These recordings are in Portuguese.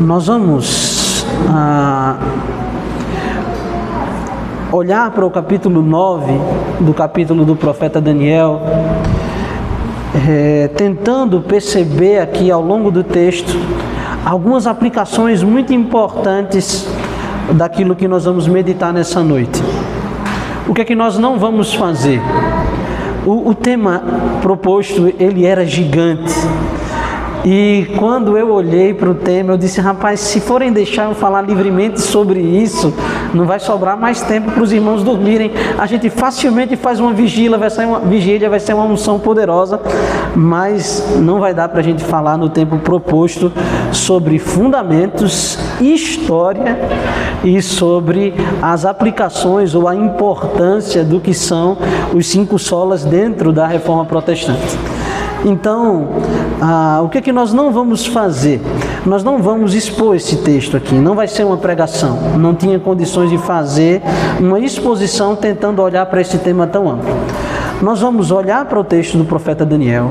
Nós vamos olhar para o capítulo 9 do capítulo do profeta Daniel, tentando perceber aqui ao longo do texto algumas aplicações muito importantes daquilo que nós vamos meditar nessa noite. O que é que nós não vamos fazer? O tema proposto, ele era gigante. E quando eu olhei para o tema, eu disse, rapaz, se forem deixar eu falar livremente sobre isso, não vai sobrar mais tempo para os irmãos dormirem. A gente facilmente faz uma vigília, vai ser uma unção poderosa, mas não vai dar para a gente falar no tempo proposto sobre fundamentos, história e sobre as aplicações ou a importância do que são os 5 solas dentro da Reforma Protestante. Então, o que é que nós não vamos fazer? Nós não vamos expor esse texto aqui, não vai ser uma pregação. Não tinha condições de fazer uma exposição tentando olhar para esse tema tão amplo. Nós vamos olhar para o texto do profeta Daniel,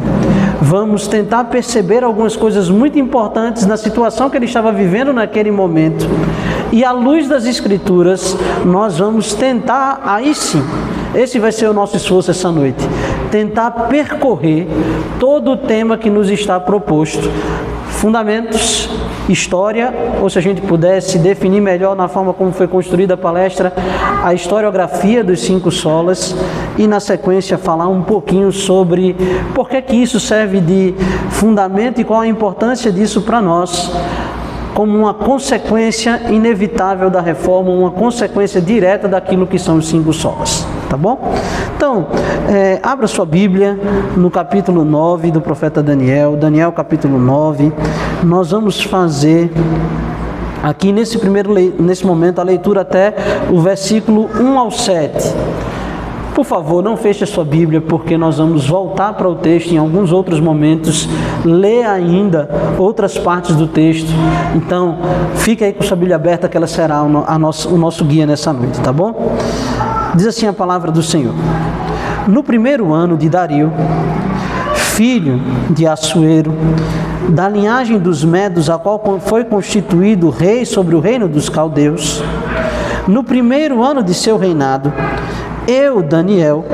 vamos tentar perceber algumas coisas muito importantes na situação que ele estava vivendo naquele momento, e à luz das Escrituras, nós vamos tentar, aí sim, esse vai ser o nosso esforço essa noite, tentar percorrer todo o tema que nos está proposto, fundamentos, história, ou se a gente pudesse definir melhor na forma como foi construída a palestra, a historiografia dos 5 solas, e na sequência falar um pouquinho sobre por que isso serve de fundamento e qual a importância disso para nós, como uma consequência inevitável da reforma, uma consequência direta daquilo que são os 5 solas. Tá bom? Então, abra sua Bíblia no capítulo 9 do profeta Daniel, Daniel capítulo 9. Nós vamos fazer aqui nesse momento a leitura até o versículo 1 ao 7. Por favor, não feche a sua Bíblia, porque nós vamos voltar para o texto em alguns outros momentos, ler ainda outras partes do texto. Então, fique aí com sua Bíblia aberta, que ela será o nosso guia nessa noite, tá bom? Diz assim a palavra do Senhor: no primeiro ano de Dario, filho de Assuero, da linhagem dos Medos, a qual foi constituído rei sobre o reino dos caldeus, no primeiro ano de seu reinado, eu, Daniel,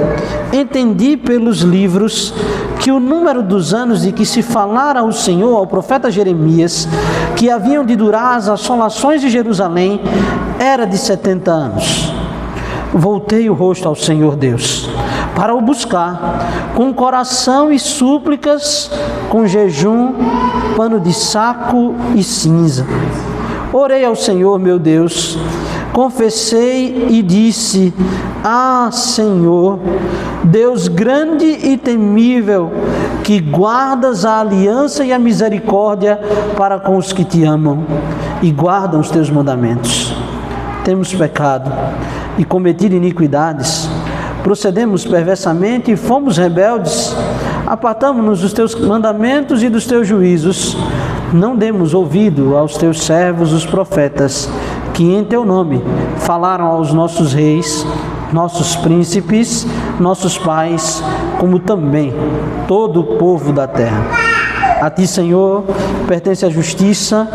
entendi pelos livros que o número dos anos de que se falara ao Senhor, ao profeta Jeremias, que haviam de durar as assolações de Jerusalém, era de 70 anos. Voltei o rosto ao Senhor Deus, para o buscar, com coração e súplicas, com jejum, pano de saco e cinza. Orei ao Senhor meu Deus, confessei e disse: ah, Senhor, Deus grande e temível, que guardas a aliança e a misericórdia para com os que te amam e guardam os teus mandamentos. Temos pecado e cometido iniquidades, procedemos perversamente e fomos rebeldes, apartamo-nos dos teus mandamentos e dos teus juízos, não demos ouvido aos teus servos, os profetas, que em teu nome falaram aos nossos reis, nossos príncipes, nossos pais, como também todo o povo da terra. A ti, Senhor, pertence a justiça,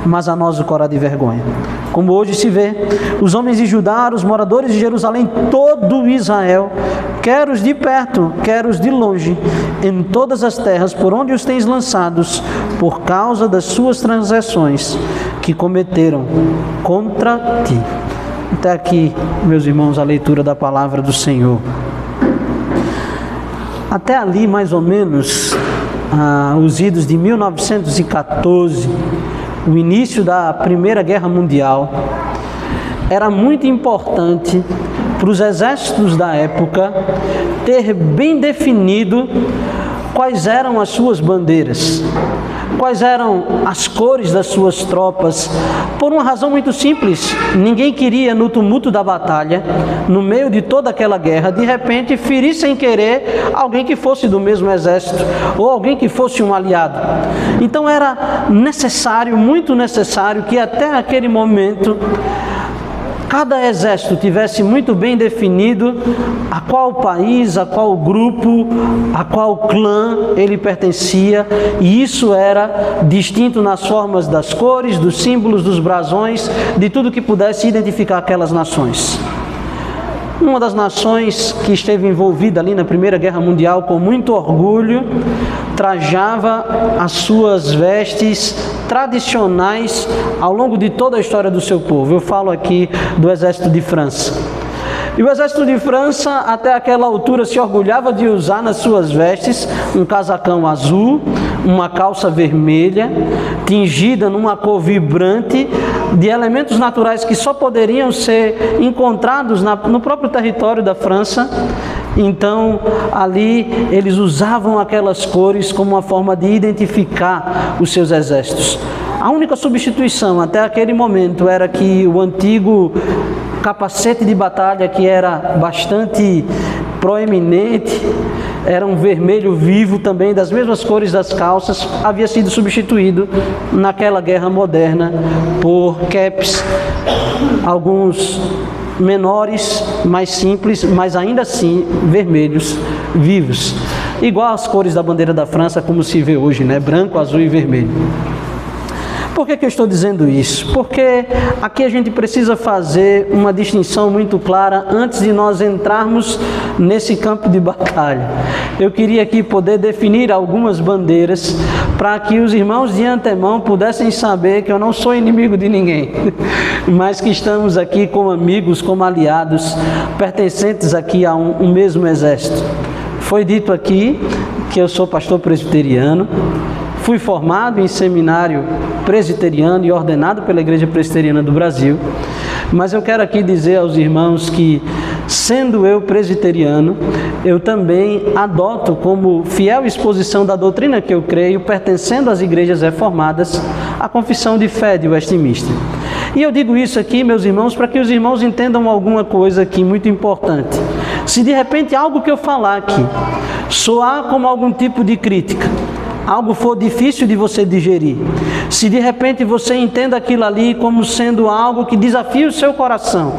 mas a nós o corá de vergonha. Como hoje se vê, os homens de Judá, os moradores de Jerusalém, todo Israel, quer os de perto, quer os de longe, em todas as terras por onde os tens lançados, por causa das suas transgressões que cometeram contra ti. Até aqui, meus irmãos, a leitura da palavra do Senhor. Até ali, mais ou menos, os idos de 1914, o início da Primeira Guerra Mundial, era muito importante para os exércitos da época ter bem definido quais eram as suas bandeiras, quais eram as cores das suas tropas, por uma razão muito simples: ninguém queria, no tumulto da batalha, no meio de toda aquela guerra, de repente ferir sem querer alguém que fosse do mesmo exército, ou alguém que fosse um aliado. Então era necessário, muito necessário, que até aquele momento cada exército tivesse muito bem definido a qual país, a qual grupo, a qual clã ele pertencia, e isso era distinto nas formas das cores, dos símbolos, dos brasões, de tudo que pudesse identificar aquelas nações. Uma das nações que esteve envolvida ali na Primeira Guerra Mundial com muito orgulho, trajava as suas vestes tradicionais ao longo de toda a história do seu povo. Eu falo aqui do exército de França. E o exército de França, até aquela altura, se orgulhava de usar nas suas vestes um casacão azul, uma calça vermelha, tingida numa cor vibrante, de elementos naturais que só poderiam ser encontrados no próprio território da França. Então, ali, eles usavam aquelas cores como uma forma de identificar os seus exércitos. A única substituição até aquele momento era que o antigo capacete de batalha, que era bastante proeminente, era um vermelho vivo também, das mesmas cores das calças, havia sido substituído naquela guerra moderna por capes, alguns menores, mais simples, mas ainda assim vermelhos, vivos, igual às cores da bandeira da França, como se vê hoje, né? Branco, azul e vermelho. Por que eu estou dizendo isso? Porque aqui a gente precisa fazer uma distinção muito clara antes de nós entrarmos nesse campo de batalha. Eu queria aqui poder definir algumas bandeiras para que os irmãos de antemão pudessem saber que eu não sou inimigo de ninguém, mas que estamos aqui como amigos, como aliados, pertencentes aqui a um mesmo exército. Foi dito aqui que eu sou pastor presbiteriano. Fui formado em seminário presbiteriano e ordenado pela Igreja Presbiteriana do Brasil, mas eu quero aqui dizer aos irmãos que, sendo eu presbiteriano, eu também adoto como fiel exposição da doutrina que eu creio, pertencendo às igrejas reformadas, a confissão de fé de Westminster. E eu digo isso aqui, meus irmãos, para que os irmãos entendam alguma coisa aqui muito importante. Se de repente algo que eu falar aqui soar como algum tipo de crítica, algo for difícil de você digerir, se de repente você entenda aquilo ali como sendo algo que desafia o seu coração,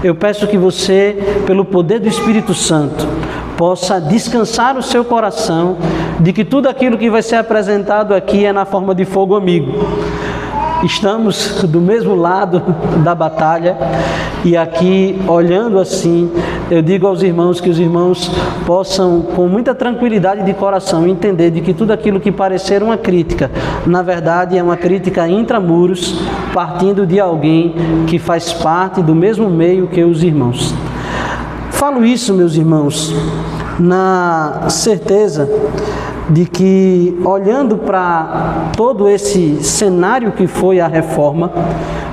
eu peço que você, pelo poder do Espírito Santo, possa descansar o seu coração de que tudo aquilo que vai ser apresentado aqui é na forma de fogo amigo. Estamos do mesmo lado da batalha e aqui, olhando assim, eu digo aos irmãos que os irmãos possam, com muita tranquilidade de coração, entender de que tudo aquilo que parecer uma crítica, na verdade é uma crítica intramuros, partindo de alguém que faz parte do mesmo meio que os irmãos. Falo isso, meus irmãos, na certeza de que, olhando para todo esse cenário que foi a reforma,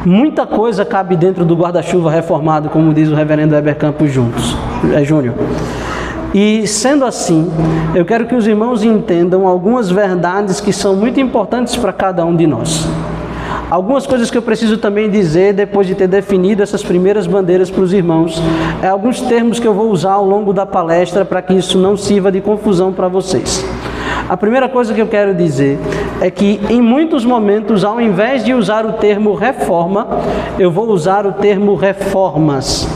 muita coisa cabe dentro do guarda-chuva reformado, como diz o reverendo Heber Campos Júnior. E, sendo assim, eu quero que os irmãos entendam algumas verdades que são muito importantes para cada um de nós. Algumas coisas que eu preciso também dizer, depois de ter definido essas primeiras bandeiras para os irmãos, é alguns termos que eu vou usar ao longo da palestra para que isso não sirva de confusão para vocês. A primeira coisa que eu quero dizer é que, em muitos momentos, ao invés de usar o termo reforma, eu vou usar o termo reformas.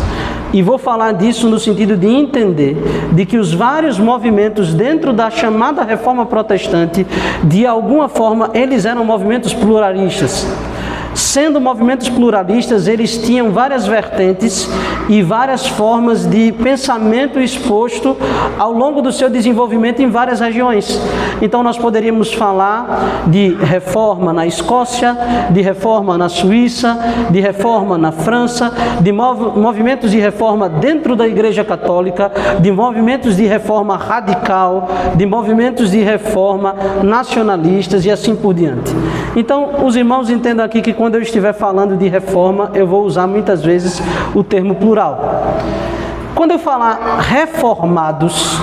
E vou falar disso no sentido de entender de que os vários movimentos dentro da chamada reforma protestante, de alguma forma, eles eram movimentos pluralistas. Sendo movimentos pluralistas, eles tinham várias vertentes e várias formas de pensamento exposto ao longo do seu desenvolvimento em várias regiões. Então nós poderíamos falar de reforma na Escócia, de reforma na Suíça, de reforma na França, de movimentos de reforma dentro da Igreja Católica, de movimentos de reforma radical, de movimentos de reforma nacionalistas e assim por diante. Então os irmãos entendam aqui que quando eu estiver falando de reforma, eu vou usar muitas vezes o termo plural. Quando eu falar reformados,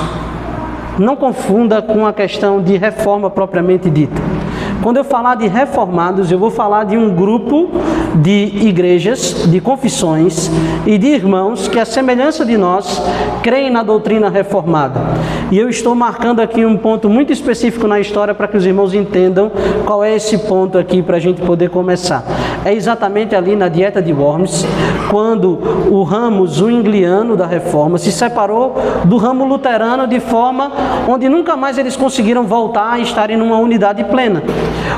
não confunda com a questão de reforma propriamente dita. Quando eu falar de reformados, eu vou falar de um grupo de igrejas, de confissões e de irmãos que, à semelhança de nós, creem na doutrina reformada. E eu estou marcando aqui um ponto muito específico na história para que os irmãos entendam qual é esse ponto aqui para a gente poder começar. É exatamente ali na Dieta de Worms, quando o ramo zwingliano da Reforma se separou do ramo luterano de forma onde nunca mais eles conseguiram voltar a estarem numa unidade plena.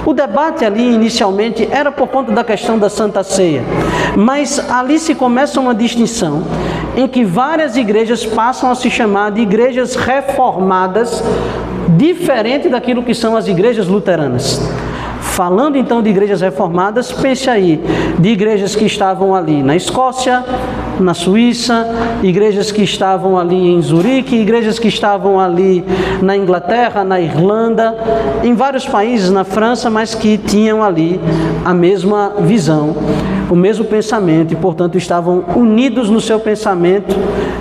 O debate ali inicialmente era por conta da questão da Santa Ceia, mas ali se começa uma distinção em que várias igrejas passam a se chamar de igrejas reformadas, diferente daquilo que são as igrejas luteranas. Falando então de igrejas reformadas, pense aí, de igrejas que estavam ali na Escócia, na Suíça, igrejas que estavam ali em Zurique, igrejas que estavam ali na Inglaterra, na Irlanda, em vários países, na França, mas que tinham ali a mesma visão, o mesmo pensamento e, portanto, estavam unidos no seu pensamento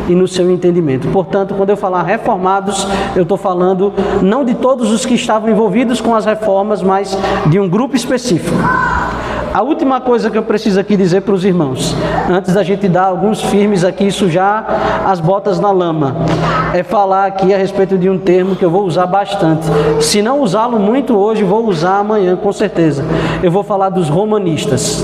e no seu entendimento. Portanto, quando eu falar reformados, eu estou falando não de todos os que estavam envolvidos com as reformas, mas de um grupo específico. A última coisa que eu preciso aqui dizer para os irmãos, antes da gente dar alguns firmes aqui e sujar as botas na lama, é falar aqui a respeito de um termo que eu vou usar bastante. Se não usá-lo muito hoje, vou usar amanhã, com certeza. Eu vou falar dos romanistas.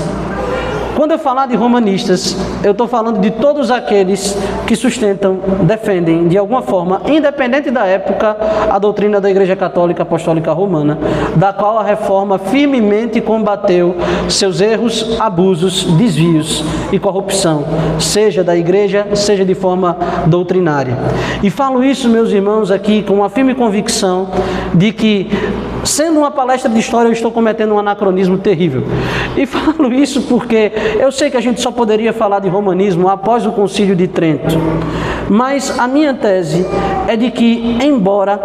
Quando eu falar de romanistas, eu estou falando de todos aqueles que sustentam, defendem, de alguma forma, independente da época, a doutrina da Igreja Católica Apostólica Romana, da qual a Reforma firmemente combateu seus erros, abusos, desvios e corrupção, seja da Igreja, seja de forma doutrinária. E falo isso, meus irmãos, aqui com uma firme convicção de que, sendo uma palestra de história, eu estou cometendo um anacronismo terrível. E falo isso porque eu sei que a gente só poderia falar de romanismo após o Concílio de Trento. Mas a minha tese é de que, embora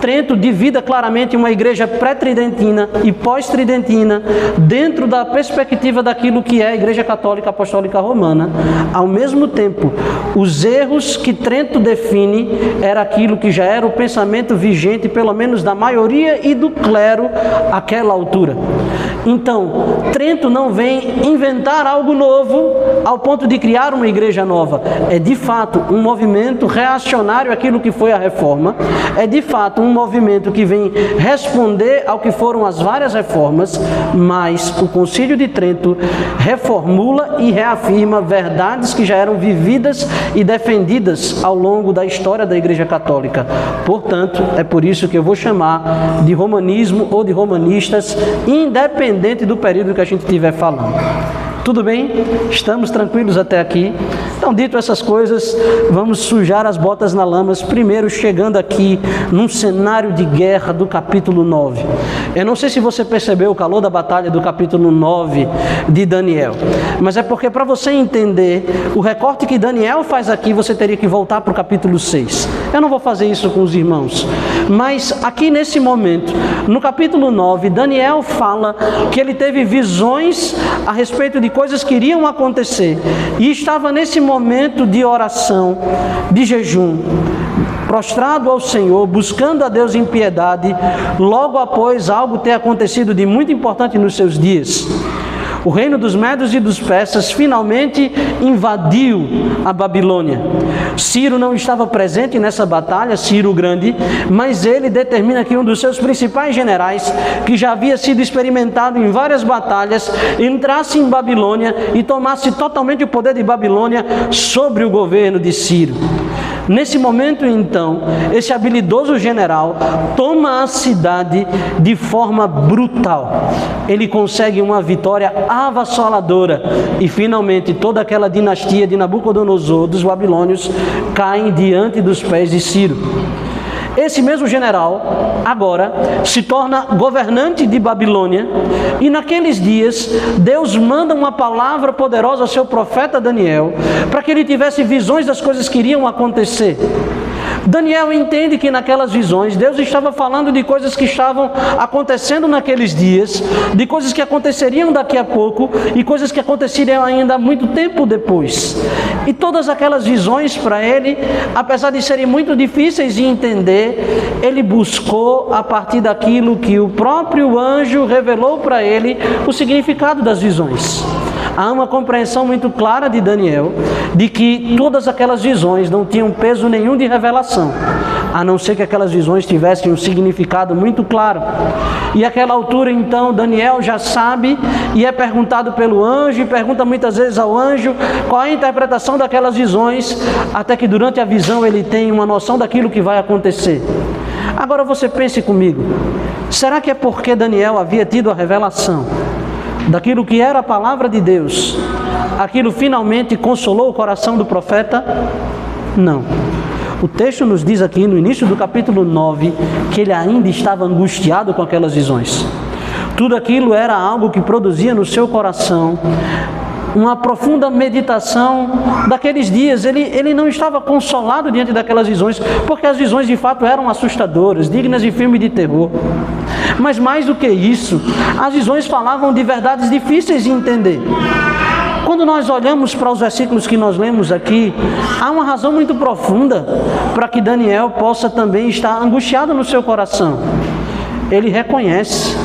Trento divida claramente uma igreja pré-tridentina e pós-tridentina, dentro da perspectiva daquilo que é a Igreja Católica Apostólica Romana, ao mesmo tempo, os erros que Trento define era aquilo que já era o pensamento vigente, pelo menos da maioria e do clero àquela altura. Então, Trento não vem inventar algo novo ao ponto de criar uma igreja nova. É de fato um movimento reacionário àquilo que foi a reforma. É de fato um movimento que vem responder ao que foram as várias reformas, mas o Concílio de Trento reformula e reafirma verdades que já eram vividas e defendidas ao longo da história da Igreja Católica. Portanto, é por isso que eu vou chamar de romanismo ou de romanistas, independente do período que a gente estiver falando. Tudo bem? Estamos tranquilos até aqui? Então, dito essas coisas, vamos sujar as botas na lama, primeiro chegando aqui num cenário de guerra do capítulo 9. Eu não sei se você percebeu o calor da batalha do capítulo 9 de Daniel, mas é porque, para você entender o recorte que Daniel faz aqui, você teria que voltar para o capítulo 6. Eu não vou fazer isso com os irmãos, mas aqui nesse momento, no capítulo 9, Daniel fala que ele teve visões a respeito de coisas que iriam acontecer e estava nesse momento de oração, de jejum, prostrado ao Senhor, buscando a Deus em piedade, logo após algo ter acontecido de muito importante nos seus dias. O reino dos Medos e dos Persas finalmente invadiu a Babilônia. Ciro não estava presente nessa batalha, Ciro o Grande, mas ele determina que um dos seus principais generais, que já havia sido experimentado em várias batalhas, entrasse em Babilônia e tomasse totalmente o poder de Babilônia sobre o governo de Ciro. Nesse momento, então, esse habilidoso general toma a cidade de forma brutal. Ele consegue uma vitória avassaladora e, finalmente, toda aquela dinastia de Nabucodonosor, dos babilônios, cai diante dos pés de Ciro. Esse mesmo general, agora, se torna governante de Babilônia e naqueles dias, Deus manda uma palavra poderosa ao seu profeta Daniel para que ele tivesse visões das coisas que iriam acontecer. Daniel entende que naquelas visões Deus estava falando de coisas que estavam acontecendo naqueles dias, de coisas que aconteceriam daqui a pouco e coisas que aconteceriam ainda muito tempo depois. E todas aquelas visões para ele, apesar de serem muito difíceis de entender, ele buscou a partir daquilo que o próprio anjo revelou para ele o significado das visões. Há uma compreensão muito clara de Daniel de que todas aquelas visões não tinham peso nenhum de revelação, a não ser que aquelas visões tivessem um significado muito claro. E àquela altura, então, Daniel já sabe e é perguntado pelo anjo, e pergunta muitas vezes ao anjo qual é a interpretação daquelas visões, até que durante a visão ele tem uma noção daquilo que vai acontecer. Agora você pense comigo, será que é porque Daniel havia tido a revelação daquilo que era a palavra de Deus, aquilo finalmente consolou o coração do profeta? Não. O texto nos diz aqui no início do capítulo 9 que ele ainda estava angustiado com aquelas visões. Tudo aquilo era algo que produzia no seu coração uma profunda meditação daqueles dias. Ele não estava consolado diante daquelas visões, porque as visões de fato eram assustadoras, dignas de filme de terror. Mas mais do que isso, as visões falavam de verdades difíceis de entender. Quando nós olhamos para os versículos que nós lemos aqui, há uma razão muito profunda para que Daniel possa também estar angustiado no seu coração. Ele reconhece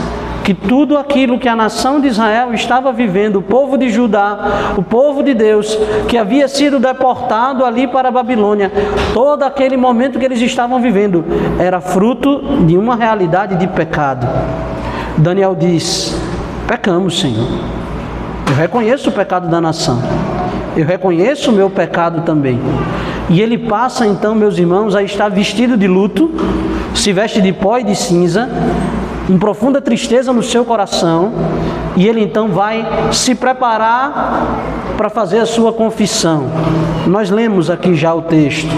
que tudo aquilo que a nação de Israel estava vivendo, o povo de Judá, o povo de Deus, que havia sido deportado ali para a Babilônia, todo aquele momento que eles estavam vivendo, era fruto de uma realidade de pecado. Daniel diz: pecamos, Senhor. Eu reconheço o pecado da nação. Eu reconheço o meu pecado também. E ele passa então, meus irmãos, a estar vestido de luto, se veste de pó e de cinza, em profunda tristeza no seu coração, e ele então vai se preparar para fazer a sua confissão. Nós lemos aqui já o texto.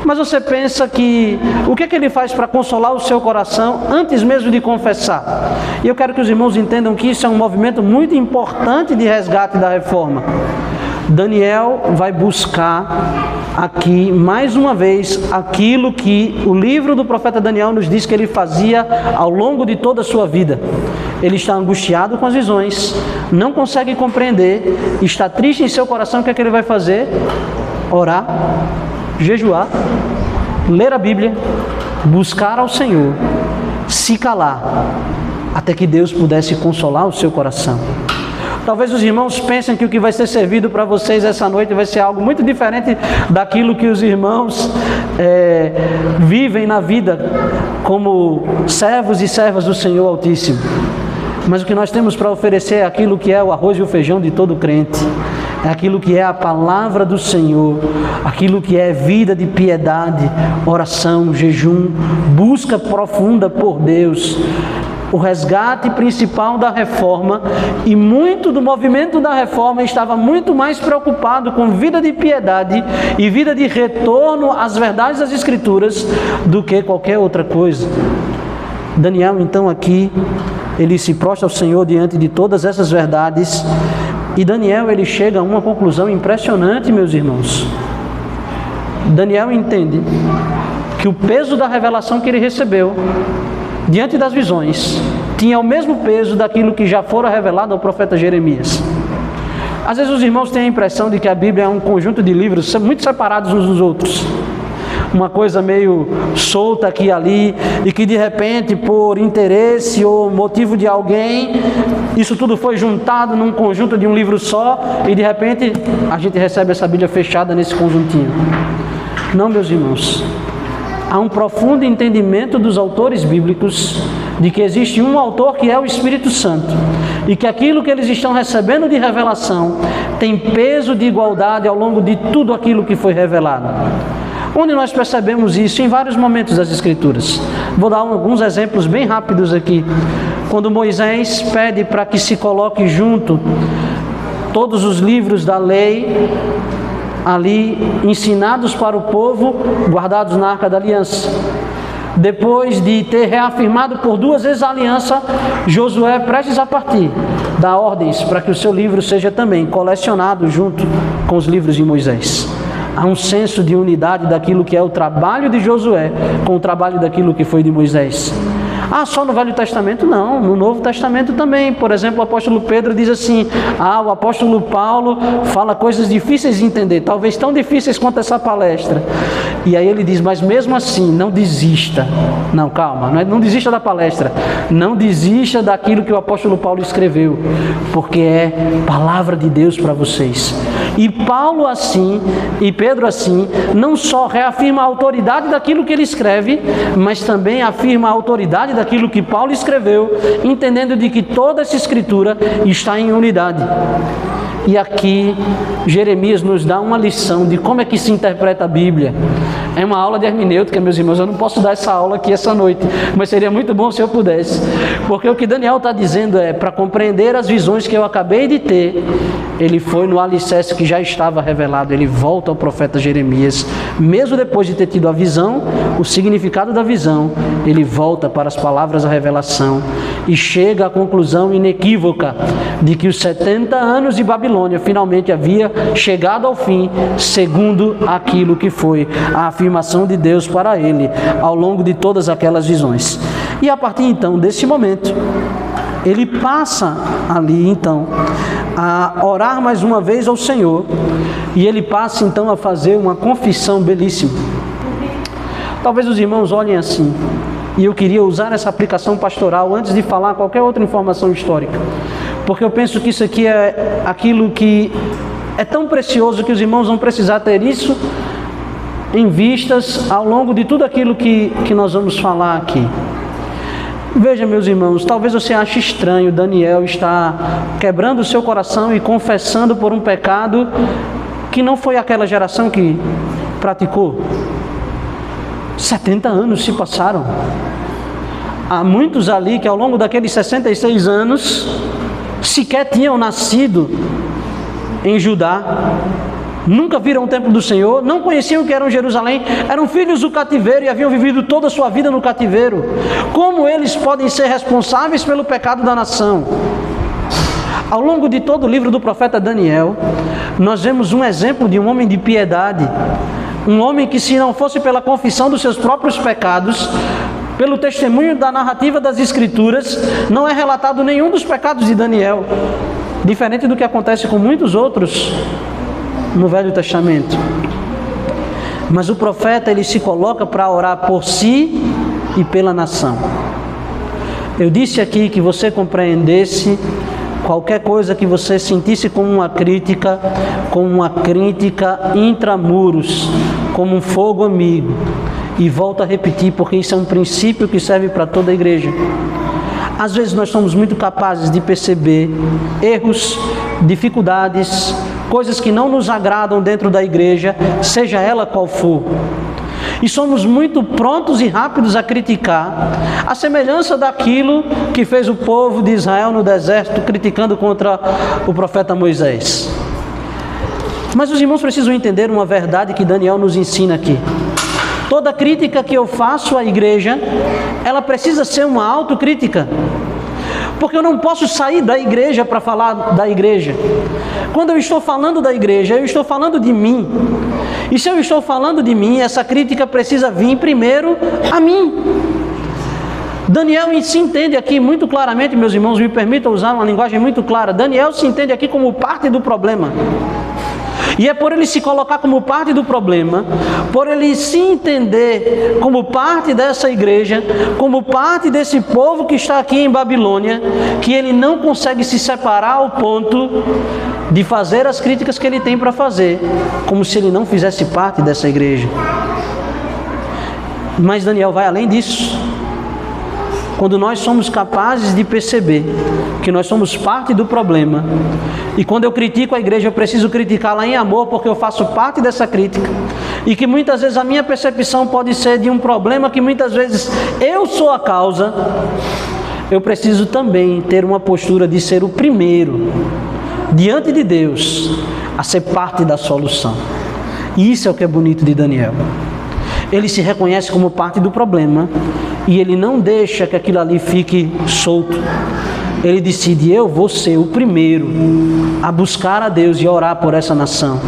Mas você pensa que o que é que ele faz para consolar o seu coração antes mesmo de confessar? E eu quero que os irmãos entendam que isso é um movimento muito importante de resgate da reforma. Daniel vai buscar aqui, mais uma vez, aquilo que o livro do profeta Daniel nos diz que ele fazia ao longo de toda a sua vida. Ele está angustiado com as visões, não consegue compreender, está triste em seu coração. O que é que ele vai fazer? Orar, jejuar, ler a Bíblia, buscar ao Senhor, se calar, até que Deus pudesse consolar o seu coração. Talvez os irmãos pensem que o que vai ser servido para vocês essa noite vai ser algo muito diferente daquilo que os irmãos vivem na vida como servos e servas do Senhor Altíssimo. Mas o que nós temos para oferecer é aquilo que é o arroz e o feijão de todo crente. É aquilo que é a palavra do Senhor, aquilo que é vida de piedade, oração, jejum, busca profunda por Deus. O resgate principal da reforma, e muito do movimento da reforma estava muito mais preocupado com vida de piedade e vida de retorno às verdades das Escrituras do que qualquer outra coisa. Daniel, então, aqui, ele se prostra ao Senhor diante de todas essas verdades, e Daniel, ele chega a uma conclusão impressionante, meus irmãos. Daniel entende que o peso da revelação que ele recebeu diante das visões tinha o mesmo peso daquilo que já fora revelado ao profeta Jeremias. Às vezes os irmãos têm a impressão de que a Bíblia é um conjunto de livros muito separados uns dos outros, uma coisa meio solta aqui e ali, e que de repente, por interesse ou motivo de alguém, isso tudo foi juntado num conjunto de um livro só, e de repente a gente recebe essa Bíblia fechada nesse conjuntinho. Não, meus irmãos. Há um profundo entendimento dos autores bíblicos de que existe um autor que é o Espírito Santo, e que aquilo que eles estão recebendo de revelação tem peso de igualdade ao longo de tudo aquilo que foi revelado. Onde nós percebemos isso? Em vários momentos das Escrituras. Vou dar alguns exemplos bem rápidos aqui. Quando Moisés pede para que se coloque junto todos os livros da lei, ali ensinados para o povo, guardados na Arca da Aliança. Depois de ter reafirmado por 2 vezes a aliança, Josué, prestes a partir, dá ordens para que o seu livro seja também colecionado junto com os livros de Moisés. há um senso de unidade daquilo que é o trabalho de Josué com o trabalho daquilo que foi de Moisés. Só no Velho Testamento? Não, no Novo Testamento também. Por exemplo, o apóstolo Pedro diz assim, o apóstolo Paulo fala coisas difíceis de entender, talvez tão difíceis quanto essa palestra. E aí ele diz, mas mesmo assim, não desista. Não, calma, não desista da palestra. Não desista daquilo que o apóstolo Paulo escreveu, porque é palavra de Deus para vocês. E Paulo assim, e Pedro assim, não só reafirma a autoridade daquilo que ele escreve, mas também afirma a autoridade daquilo que Paulo escreveu, entendendo de que toda essa escritura está em unidade. E aqui Jeremias nos dá uma lição de como é que se interpreta a Bíblia. É uma aula de hermenêutica, meus irmãos. Eu não posso dar essa aula aqui essa noite, mas seria muito bom se eu pudesse. Porque o que Daniel está dizendo é, para compreender as visões que eu acabei de ter, ele foi no alicerce que já estava revelado. Ele volta ao profeta Jeremias. Mesmo depois de ter tido a visão, o significado da visão, ele volta para as palavras da revelação e chega à conclusão inequívoca de que os 70 anos de Babilônia finalmente havia chegado ao fim, segundo aquilo que foi a afirmação de Deus para ele ao longo de todas aquelas visões. E a partir então desse momento, ele passa ali então a orar mais uma vez ao Senhor, e ele passa então a fazer uma confissão belíssima. Talvez os irmãos olhem assim, e eu queria usar essa aplicação pastoral antes de falar qualquer outra informação histórica, porque eu penso que isso aqui é aquilo que é tão precioso que os irmãos vão precisar ter isso em vistas ao longo de tudo aquilo que nós vamos falar aqui. Veja, meus irmãos, talvez você ache estranho Daniel estar quebrando o seu coração e confessando por um pecado que não foi aquela geração que praticou. 70 anos se passaram. Há muitos ali que ao longo daqueles 66 anos sequer tinham nascido em Judá, nunca viram o templo do Senhor, não conheciam o que era Jerusalém, eram filhos do cativeiro e haviam vivido toda a sua vida no cativeiro. Como eles podem ser responsáveis pelo pecado da nação? Ao longo de todo o livro do profeta Daniel, nós vemos um exemplo de um homem de piedade, um homem que, se não fosse pela confissão dos seus próprios pecados, pelo testemunho da narrativa das Escrituras, não é relatado nenhum dos pecados de Daniel, diferente do que acontece com muitos outros no Velho Testamento. Mas o profeta, ele se coloca para orar por si e pela nação. Eu disse aqui que você compreendesse qualquer coisa que você sentisse como uma crítica intramuros, como um fogo amigo. E volto a repetir, porque isso é um princípio que serve para toda a igreja. Às vezes nós somos muito capazes de perceber erros, dificuldades, coisas que não nos agradam dentro da igreja, seja ela qual for. E somos muito prontos e rápidos a criticar, a semelhança daquilo que fez o povo de Israel no deserto, criticando contra o profeta Moisés. Mas os irmãos precisam entender uma verdade que Daniel nos ensina aqui. Toda crítica que eu faço à igreja, ela precisa ser uma autocrítica. Porque eu não posso sair da igreja para falar da igreja. Quando eu estou falando da igreja, eu estou falando de mim. E se eu estou falando de mim, essa crítica precisa vir primeiro a mim. Daniel se entende aqui muito claramente, meus irmãos, me permitam usar uma linguagem muito clara. Daniel se entende aqui como parte do problema. E é por ele se colocar como parte do problema, por ele se entender como parte dessa igreja, como parte desse povo que está aqui em Babilônia, que ele não consegue se separar ao ponto de fazer as críticas que ele tem para fazer, como se ele não fizesse parte dessa igreja. Mas Daniel vai além disso. Quando nós somos capazes de perceber que nós somos parte do problema, e quando eu critico a igreja, eu preciso criticá-la em amor, porque eu faço parte dessa crítica, e que muitas vezes a minha percepção pode ser de um problema que muitas vezes eu sou a causa, eu preciso também ter uma postura de ser o primeiro, diante de Deus, a ser parte da solução. E isso é o que é bonito de Daniel. Ele se reconhece como parte do problema e ele não deixa que aquilo ali fique solto. Ele decide, eu vou ser o primeiro a buscar a Deus e a orar por essa nação.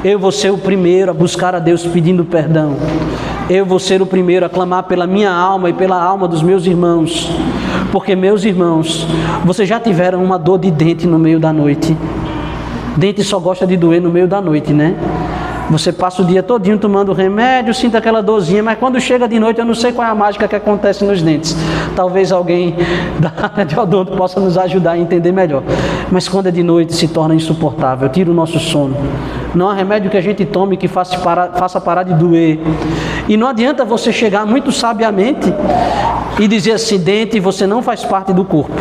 Eu vou ser o primeiro a buscar a Deus pedindo perdão. Eu vou ser o primeiro a clamar pela minha alma e pela alma dos meus irmãos. Porque, meus irmãos, vocês já tiveram uma dor de dente no meio da noite? Dente só gosta de doer no meio da noite, né? Você passa o dia todinho tomando remédio, sinta aquela dorzinha, mas quando chega de noite, eu não sei qual é a mágica que acontece nos dentes. Talvez alguém da área de odonto possa nos ajudar a entender melhor. Mas quando é de noite, se torna insuportável, tira o nosso sono. Não há remédio que a gente tome que faça parar de doer. E não adianta você chegar muito sabiamente e dizer assim: dente, você não faz parte do corpo.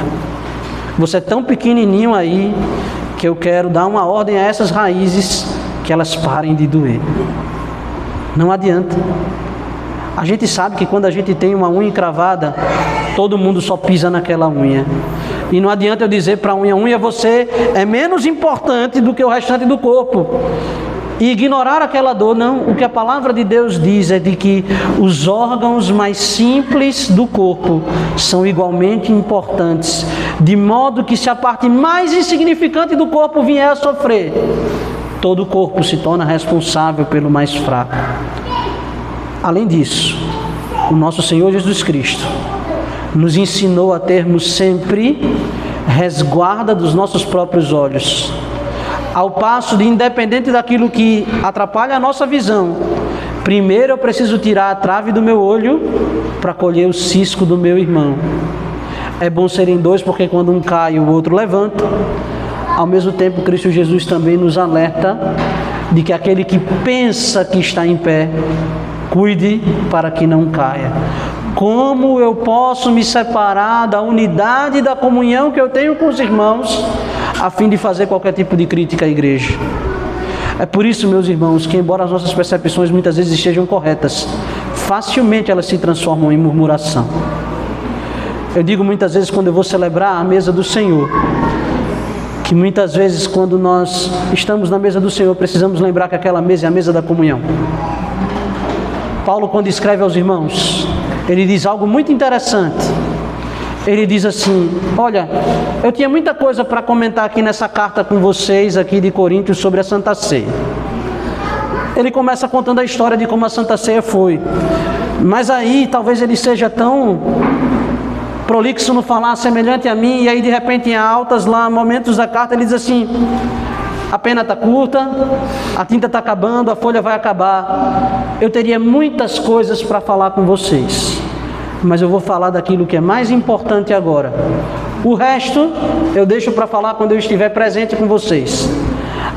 Você é tão pequenininho aí que eu quero dar uma ordem a essas raízes que elas parem de doer. Não adianta. A gente sabe que quando a gente tem uma unha encravada, todo mundo só pisa naquela unha. E não adianta eu dizer para a unha, você é menos importante do que o restante do corpo. E ignorar aquela dor, não. O que a palavra de Deus diz é de que os órgãos mais simples do corpo são igualmente importantes, de modo que se a parte mais insignificante do corpo vier a sofrer, todo o corpo se torna responsável pelo mais fraco. Além disso, o nosso Senhor Jesus Cristo nos ensinou a termos sempre resguarda dos nossos próprios olhos, ao passo de, independente daquilo que atrapalha a nossa visão, primeiro eu preciso tirar a trave do meu olho para colher o cisco do meu irmão. É bom serem dois, porque quando um cai, o outro levanta. Ao mesmo tempo, Cristo Jesus também nos alerta de que aquele que pensa que está em pé, cuide para que não caia. Como eu posso me separar da unidade e da comunhão que eu tenho com os irmãos, a fim de fazer qualquer tipo de crítica à igreja? É por isso, meus irmãos, que embora as nossas percepções muitas vezes estejam corretas, facilmente elas se transformam em murmuração. Eu digo muitas vezes, quando eu vou celebrar a mesa do Senhor, que muitas vezes quando nós estamos na mesa do Senhor, precisamos lembrar que aquela mesa é a mesa da comunhão. Paulo, quando escreve aos irmãos, ele diz algo muito interessante. Ele diz assim: olha, eu tinha muita coisa para comentar aqui nessa carta com vocês aqui de Coríntios sobre a Santa Ceia. Ele começa contando a história de como a Santa Ceia foi. Mas aí, talvez ele seja tão prolixo no falar, semelhante a mim, e aí de repente em altas lá, momentos da carta, ele diz assim: a pena está curta, a tinta está acabando, a folha vai acabar. Eu teria muitas coisas para falar com vocês, mas eu vou falar daquilo que é mais importante agora. O resto eu deixo para falar quando eu estiver presente com vocês.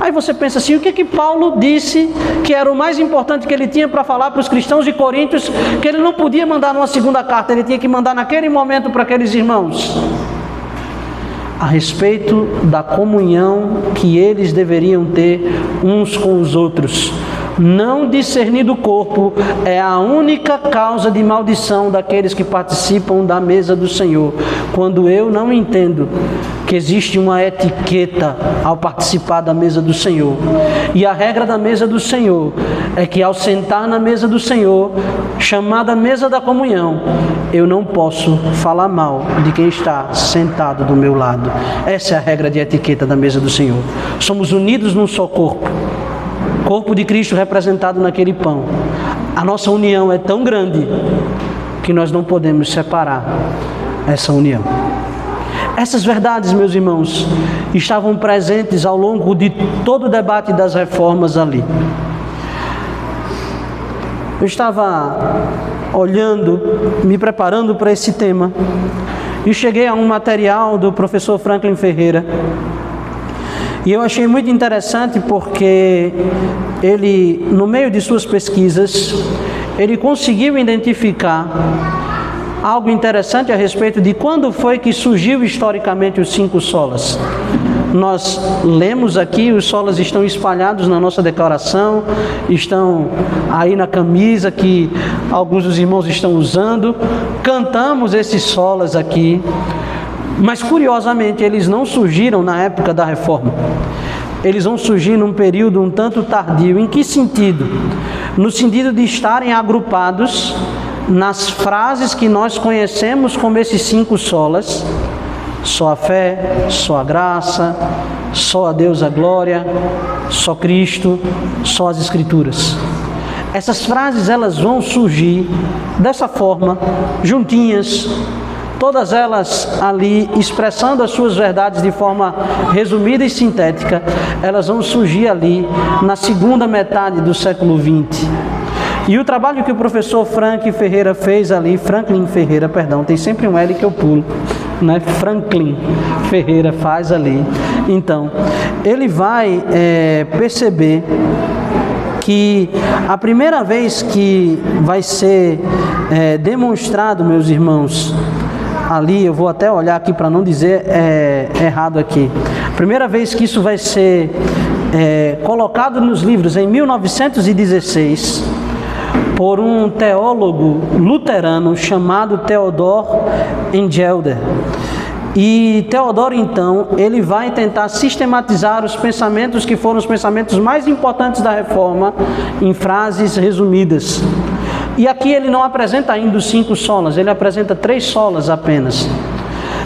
Aí você pensa assim: o que Paulo disse que era o mais importante que ele tinha para falar para os cristãos de Coríntios, que ele não podia mandar numa segunda carta, ele tinha que mandar naquele momento para aqueles irmãos? A respeito da comunhão que eles deveriam ter uns com os outros. Não discernir do corpo é a única causa de maldição daqueles que participam da mesa do Senhor. Quando eu não entendo que existe uma etiqueta ao participar da mesa do Senhor, e a regra da mesa do Senhor é que ao sentar na mesa do Senhor, chamada mesa da comunhão, eu não posso falar mal de quem está sentado do meu lado. Essa é a regra de etiqueta da mesa do Senhor. Somos unidos num só corpo. Corpo de Cristo representado naquele pão. A nossa união é tão grande que nós não podemos separar essa união. Essas verdades, meus irmãos, estavam presentes ao longo de todo o debate das reformas ali. Eu estava olhando, me preparando para esse tema, e cheguei a um material do professor Franklin Ferreira. E eu achei muito interessante porque ele, no meio de suas pesquisas, ele conseguiu identificar algo interessante a respeito de quando foi que surgiu historicamente os 5 solas. Nós lemos aqui, os solas estão espalhados na nossa declaração, estão aí na camisa que alguns dos irmãos estão usando, cantamos esses solas aqui. Mas curiosamente eles não surgiram na época da reforma. Eles vão surgir num período um tanto tardio. Em que sentido? No sentido de estarem agrupados nas frases que nós conhecemos como esses 5 solas, Só a fé, só a graça, só a Deus a glória, só Cristo, só as Escrituras. Essas frases elas vão surgir dessa forma, juntinhas, todas elas ali expressando as suas verdades de forma resumida e sintética. Elas vão surgir ali na segunda metade do século XX. E o trabalho que o professor Franklin Ferreira fez ali, tem sempre um L que eu pulo, né? Franklin Ferreira faz ali. Então, ele vai perceber que a primeira vez que vai ser demonstrado, meus irmãos, ali, eu vou até olhar aqui para não dizer errado aqui. A primeira vez que isso vai ser colocado nos livros, em 1916, por um teólogo luterano chamado Theodor Engelder. E Teodoro, então, ele vai tentar sistematizar os pensamentos que foram os pensamentos mais importantes da Reforma em frases resumidas. E aqui ele não apresenta ainda os 5 solas, ele apresenta 3 solas apenas.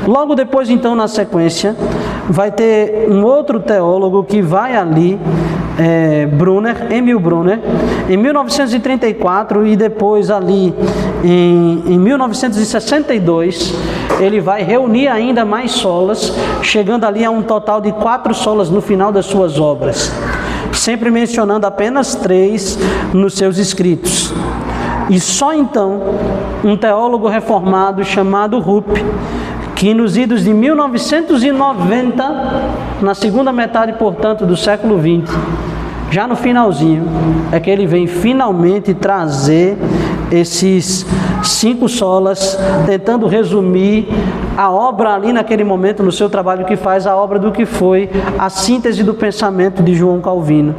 Logo depois, então, na sequência, vai ter um outro teólogo que vai ali, Emil Brunner, em 1934, e depois ali em 1962, ele vai reunir ainda mais solas, chegando ali a um total de 4 solas no final das suas obras, sempre mencionando apenas 3 nos seus escritos. E só então, um teólogo reformado chamado Rupp, que nos idos de 1990, na segunda metade, portanto, do século XX, já no finalzinho, é que ele vem finalmente trazer esses 5 solas, tentando resumir a obra ali naquele momento, no seu trabalho que faz, a obra do que foi a síntese do pensamento de João Calvino.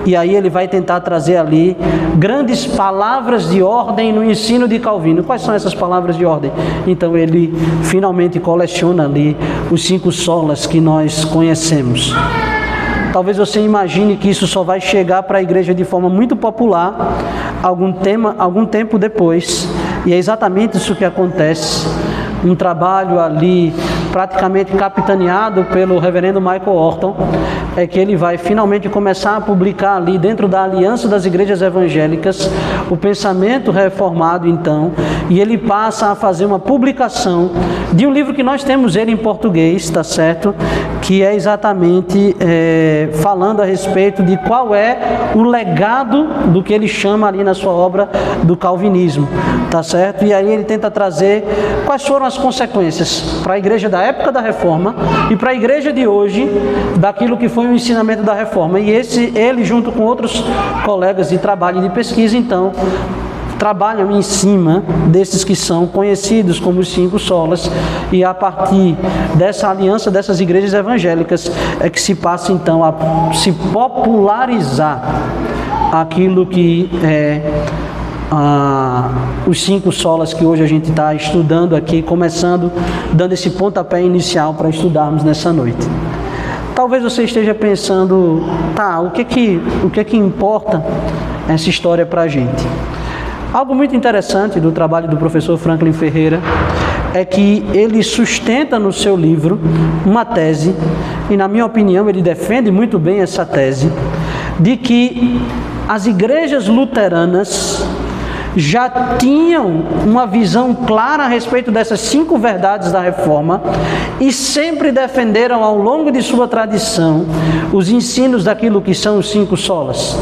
E aí ele vai tentar trazer ali grandes palavras de ordem no ensino de Calvino. Quais são essas palavras de ordem? Então ele finalmente coleciona ali os 5 solas que nós conhecemos. Talvez você imagine que isso só vai chegar para a igreja de forma muito popular algum tempo depois. E é exatamente isso que acontece. Um trabalho ali praticamente capitaneado pelo reverendo Michael Horton, é que ele vai finalmente começar a publicar ali dentro da Aliança das Igrejas Evangélicas o pensamento reformado, então, e ele passa a fazer uma publicação de um livro que nós temos ele em português, tá certo? Que é exatamente falando a respeito de qual é o legado do que ele chama ali na sua obra do calvinismo, tá certo? E aí ele tenta trazer quais foram as consequências para a igreja da época da Reforma e para a igreja de hoje daquilo que foi o ensinamento da Reforma. E ele junto com outros colegas de trabalho e de pesquisa, então, trabalham em cima desses que são conhecidos como os 5 solas, e a partir dessa aliança dessas igrejas evangélicas é que se passa então a se popularizar aquilo que é os 5 solas que hoje a gente está estudando aqui, começando, dando esse pontapé inicial para estudarmos nessa noite. Talvez você esteja pensando, o que que importa essa história para a gente? Algo muito interessante do trabalho do professor Franklin Ferreira é que ele sustenta no seu livro uma tese, e na minha opinião ele defende muito bem essa tese, de que as igrejas luteranas já tinham uma visão clara a respeito dessas 5 verdades da Reforma e sempre defenderam ao longo de sua tradição os ensinos daquilo que são os 5 solas.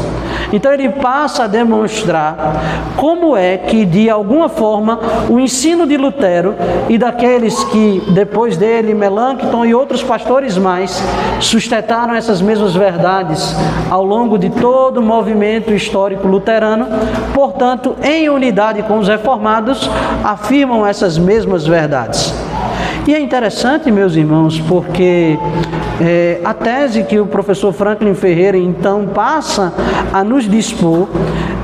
Então ele passa a demonstrar como é que, de alguma forma, o ensino de Lutero e daqueles que, depois dele, Melanchthon e outros pastores mais, sustentaram essas mesmas verdades ao longo de todo o movimento histórico luterano, portanto, em unidade com os reformados, afirmam essas mesmas verdades. E é interessante, meus irmãos, porque a tese que o professor Franklin Ferreira, então, passa a nos dispor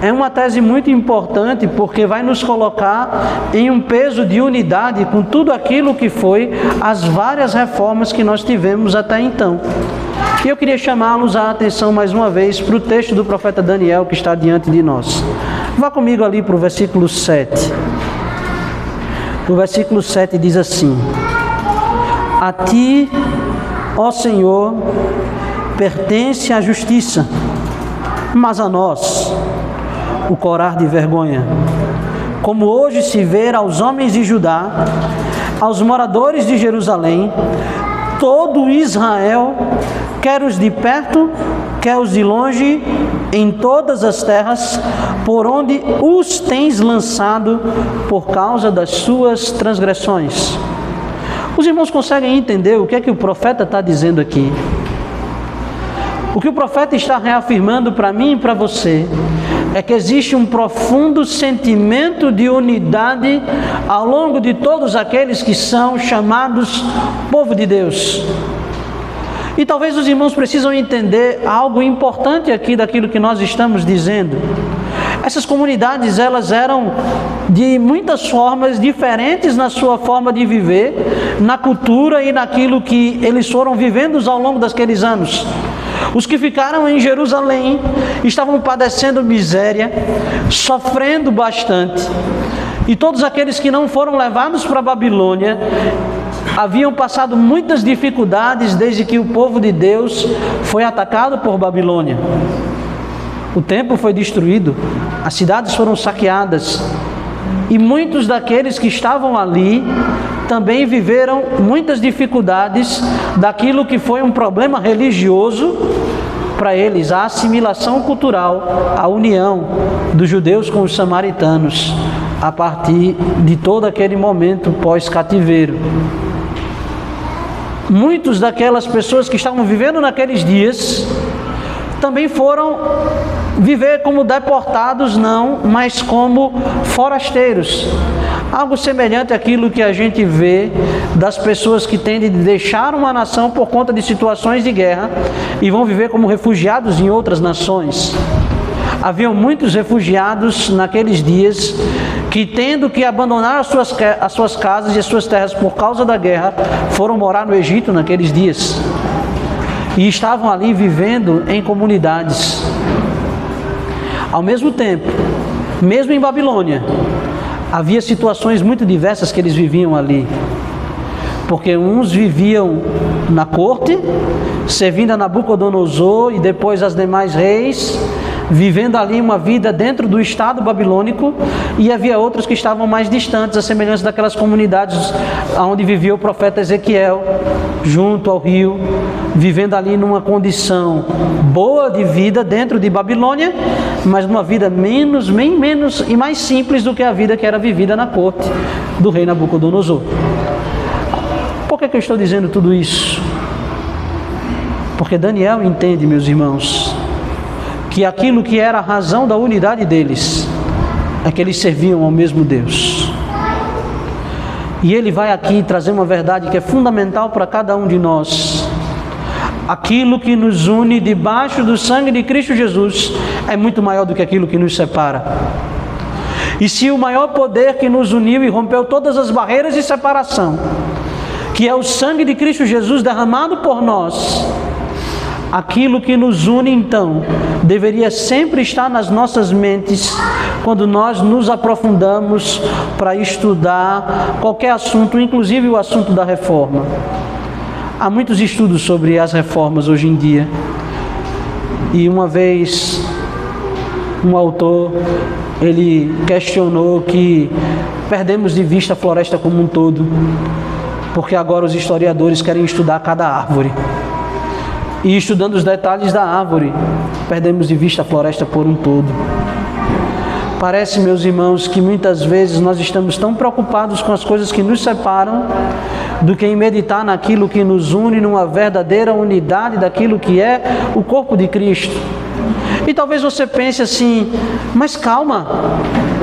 é uma tese muito importante, porque vai nos colocar em um peso de unidade com tudo aquilo que foi as várias reformas que nós tivemos até então. E eu queria chamá-los a atenção mais uma vez para o texto do profeta Daniel que está diante de nós. Vá comigo ali para o versículo 7. O versículo 7 diz assim: A ti, ó Senhor, pertence a justiça, mas a nós o corar de vergonha, como hoje se vê aos homens de Judá, aos moradores de Jerusalém, todo Israel, quer os de perto, quer os de longe, em todas as terras, por onde os tens lançado por causa das suas transgressões. Os irmãos conseguem entender o que é que o profeta está dizendo aqui? O que o profeta está reafirmando para mim e para você é que existe um profundo sentimento de unidade ao longo de todos aqueles que são chamados povo de Deus. E talvez os irmãos precisam entender algo importante aqui daquilo que nós estamos dizendo. Essas comunidades, elas eram de muitas formas diferentes na sua forma de viver, na cultura e naquilo que eles foram vivendo ao longo daqueles anos. Os que ficaram em Jerusalém estavam padecendo miséria, sofrendo bastante. E todos aqueles que não foram levados para a Babilônia haviam passado muitas dificuldades desde que o povo de Deus foi atacado por Babilônia. O templo foi destruído, as cidades foram saqueadas, e muitos daqueles que estavam ali também viveram muitas dificuldades daquilo que foi um problema religioso para eles, a assimilação cultural, a união dos judeus com os samaritanos, a partir de todo aquele momento pós-cativeiro. Muitos daquelas pessoas que estavam vivendo naqueles dias também foram viver como deportados, não, mas como forasteiros. Algo semelhante àquilo que a gente vê das pessoas que tendem a deixar uma nação por conta de situações de guerra e vão viver como refugiados em outras nações. Haviam muitos refugiados naqueles dias que, tendo que abandonar as suas casas e as suas terras por causa da guerra, foram morar no Egito naqueles dias. E estavam ali vivendo em comunidades. Ao mesmo tempo, mesmo em Babilônia, havia situações muito diversas que eles viviam ali. Porque uns viviam na corte, servindo a Nabucodonosor e depois aos demais reis, vivendo ali uma vida dentro do estado babilônico, e havia outros que estavam mais distantes, a semelhança daquelas comunidades onde vivia o profeta Ezequiel, junto ao rio, vivendo ali numa condição boa de vida dentro de Babilônia, mas numa vida bem menos e mais simples do que a vida que era vivida na corte do rei Nabucodonosor. Por que eu estou dizendo tudo isso? Porque Daniel entende, meus irmãos, que aquilo que era a razão da unidade deles é que eles serviam ao mesmo Deus. E ele vai aqui trazer uma verdade que é fundamental para cada um de nós. Aquilo que nos une debaixo do sangue de Cristo Jesus é muito maior do que aquilo que nos separa. E se o maior poder que nos uniu e rompeu todas as barreiras de separação, que é o sangue de Cristo Jesus derramado por nós, aquilo que nos une, então, deveria sempre estar nas nossas mentes quando nós nos aprofundamos para estudar qualquer assunto, inclusive o assunto da reforma. Há muitos estudos sobre as reformas hoje em dia. E uma vez, um autor, ele questionou que perdemos de vista a floresta como um todo, porque agora os historiadores querem estudar cada árvore. E estudando os detalhes da árvore, perdemos de vista a floresta por um todo. Parece, meus irmãos, que muitas vezes nós estamos tão preocupados com as coisas que nos separam, do que em meditar naquilo que nos une, numa verdadeira unidade daquilo que é o corpo de Cristo. E talvez você pense assim, mas calma,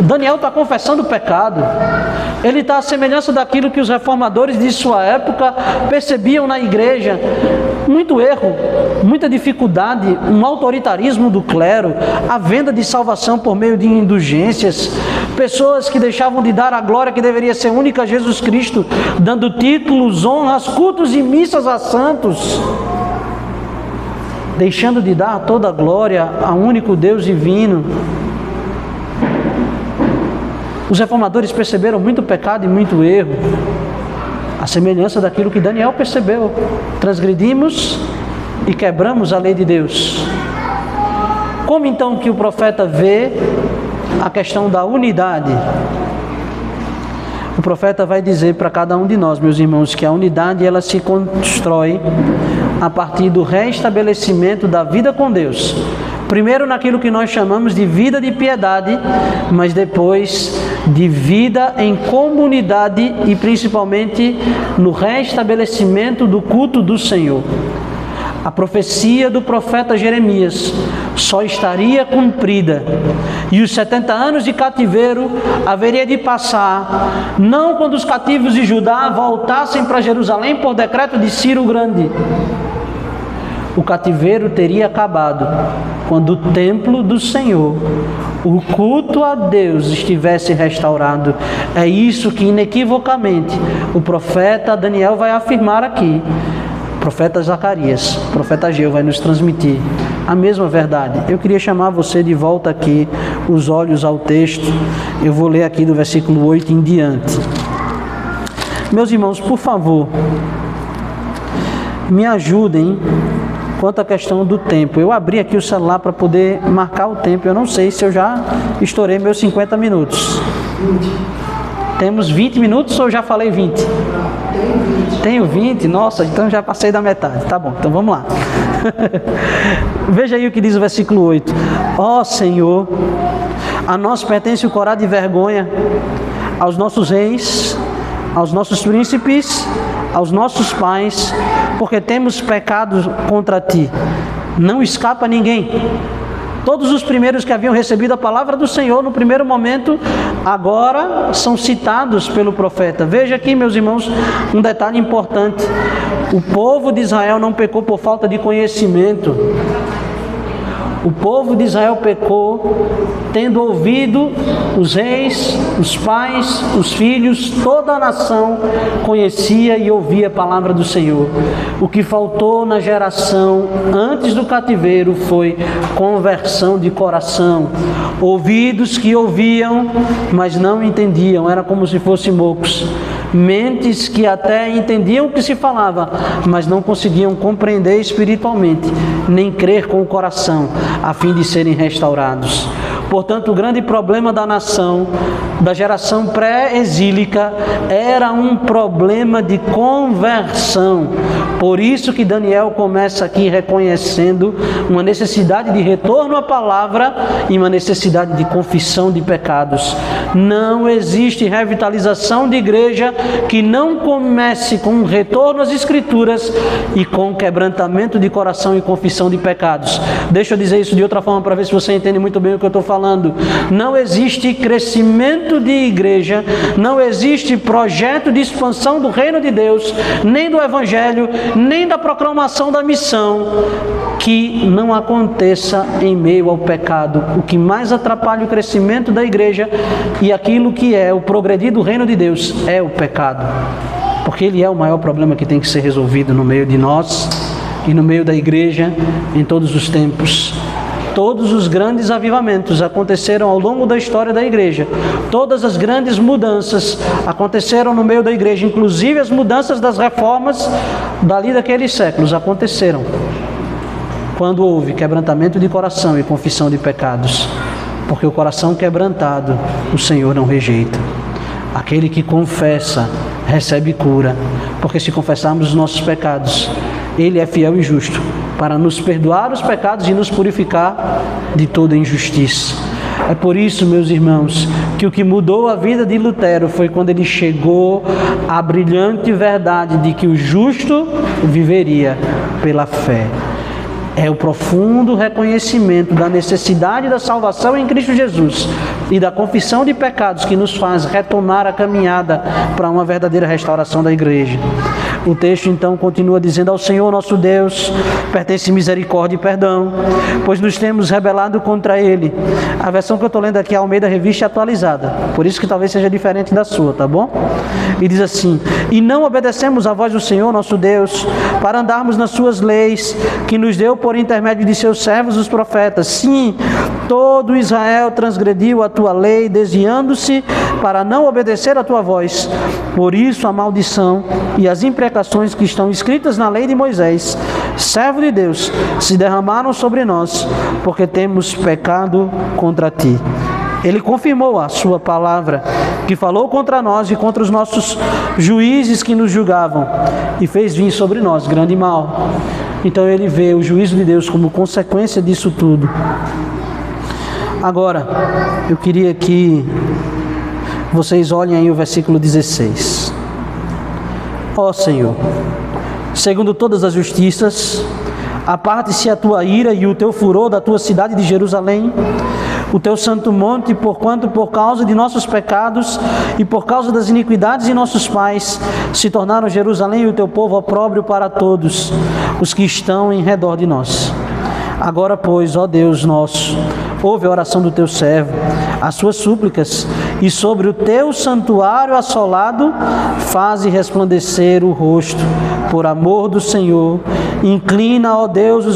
Daniel está confessando o pecado. Ele está à semelhança daquilo que os reformadores de sua época percebiam na igreja. Muito erro, muita dificuldade, um autoritarismo do clero, a venda de salvação por meio de indulgências, pessoas que deixavam de dar a glória que deveria ser única a Jesus Cristo, dando títulos, honras, cultos e missas a santos, deixando de dar toda a glória ao único Deus divino. Os reformadores perceberam muito pecado e muito erro. A semelhança daquilo que Daniel percebeu. Transgredimos e quebramos a lei de Deus. Como então que o profeta vê a questão da unidade? O profeta vai dizer para cada um de nós, meus irmãos, que a unidade ela se constrói a partir do restabelecimento da vida com Deus. Primeiro naquilo que nós chamamos de vida de piedade, mas depois de vida em comunidade e principalmente no restabelecimento do culto do Senhor. A profecia do profeta Jeremias só estaria cumprida e os 70 anos de cativeiro haveria de passar, não quando os cativos de Judá voltassem para Jerusalém por decreto de Ciro o Grande. O cativeiro teria acabado quando o templo do Senhor, o culto a Deus estivesse restaurado. É isso que inequivocamente o profeta Daniel vai afirmar aqui. O profeta Zacarias, o profeta Ageu vai nos transmitir a mesma verdade. Eu queria chamar você de volta aqui, os olhos ao texto. Eu vou ler aqui do versículo 8 em diante. Meus irmãos, por favor, me ajudem quanto à questão do tempo. Eu abri aqui o celular para poder marcar o tempo. Eu não sei se eu já estourei meus 50 minutos. Temos 20 minutos ou já falei 20? Tenho 20? Nossa, então já passei da metade. Tá bom, então vamos lá. Veja aí o que diz o versículo 8. Ó Senhor, a nós pertence o corar de vergonha, aos nossos reis, aos nossos príncipes, aos nossos pais, porque temos pecado contra ti. Não escapa ninguém. Todos os primeiros que haviam recebido a palavra do Senhor no primeiro momento, agora são citados pelo profeta. Veja aqui, meus irmãos, um detalhe importante. O povo de Israel não pecou por falta de conhecimento. O povo de Israel pecou tendo ouvido os reis, os pais, os filhos, toda a nação conhecia e ouvia a palavra do Senhor. O que faltou na geração antes do cativeiro foi conversão de coração. Ouvidos que ouviam, mas não entendiam, era como se fossem mocos. Mentes que até entendiam o que se falava, mas não conseguiam compreender espiritualmente, nem crer com o coração, a fim de serem restaurados. Portanto, o grande problema da nação, da geração pré-exílica, era um problema de conversão. Por isso que Daniel começa aqui reconhecendo uma necessidade de retorno à palavra e uma necessidade de confissão de pecados. Não existe revitalização de igreja que não comece com um retorno às Escrituras e com quebrantamento de coração e confissão de pecados. Deixa eu dizer isso de outra forma para ver se você entende muito bem o que eu estou falando. Não existe crescimento de igreja, não existe projeto de expansão do reino de Deus, nem do Evangelho, nem da proclamação da missão, que não aconteça em meio ao pecado. O que mais atrapalha o crescimento da igreja e aquilo que é o progredir do reino de Deus é o pecado, porque ele é o maior problema que tem que ser resolvido no meio de nós e no meio da igreja em todos os tempos. Todos os grandes avivamentos aconteceram ao longo da história da igreja. Todas as grandes mudanças aconteceram no meio da igreja, inclusive as mudanças das reformas dali daqueles séculos aconteceram quando houve quebrantamento de coração e confissão de pecados. Porque o coração quebrantado, o Senhor não rejeita. Aquele que confessa, recebe cura. Porque se confessarmos os nossos pecados, Ele é fiel e justo para nos perdoar os pecados e nos purificar de toda injustiça. É por isso, meus irmãos, que o que mudou a vida de Lutero foi quando ele chegou à brilhante verdade de que o justo viveria pela fé. É o profundo reconhecimento da necessidade da salvação em Cristo Jesus e da confissão de pecados que nos faz retomar a caminhada para uma verdadeira restauração da igreja. O texto então continua dizendo: ao Senhor nosso Deus pertence misericórdia e perdão, pois nos temos rebelado contra Ele. A versão que eu estou lendo aqui é a Almeida Revista Atualizada, por isso que talvez seja diferente da sua, tá bom? E diz assim: e não obedecemos a voz do Senhor nosso Deus, para andarmos nas suas leis, que nos deu por intermédio de seus servos os profetas. Sim, Todo Israel transgrediu a tua lei, desviando-se para não obedecer a tua voz. Por isso a maldição e as imprecações que estão escritas na lei de Moisés, servo de Deus, se derramaram sobre nós, porque temos pecado contra ti. Ele confirmou a sua palavra, que falou contra nós e contra os nossos juízes que nos julgavam, e fez vir sobre nós grande mal. Então ele vê o juízo de Deus como consequência disso tudo. Agora, eu queria que vocês olhem aí o versículo 16. Ó Senhor, segundo todas as justiças, aparte-se a tua ira e o teu furor da tua cidade de Jerusalém, o teu santo monte, porquanto por causa de nossos pecados e por causa das iniquidades de nossos pais, se tornaram Jerusalém e o teu povo opróbrio para todos os que estão em redor de nós. Agora, pois, ó Deus nosso, ouve a oração do teu servo, as suas súplicas, e sobre o teu santuário assolado, faze resplandecer o rosto, por amor do Senhor. Inclina, ó Deus,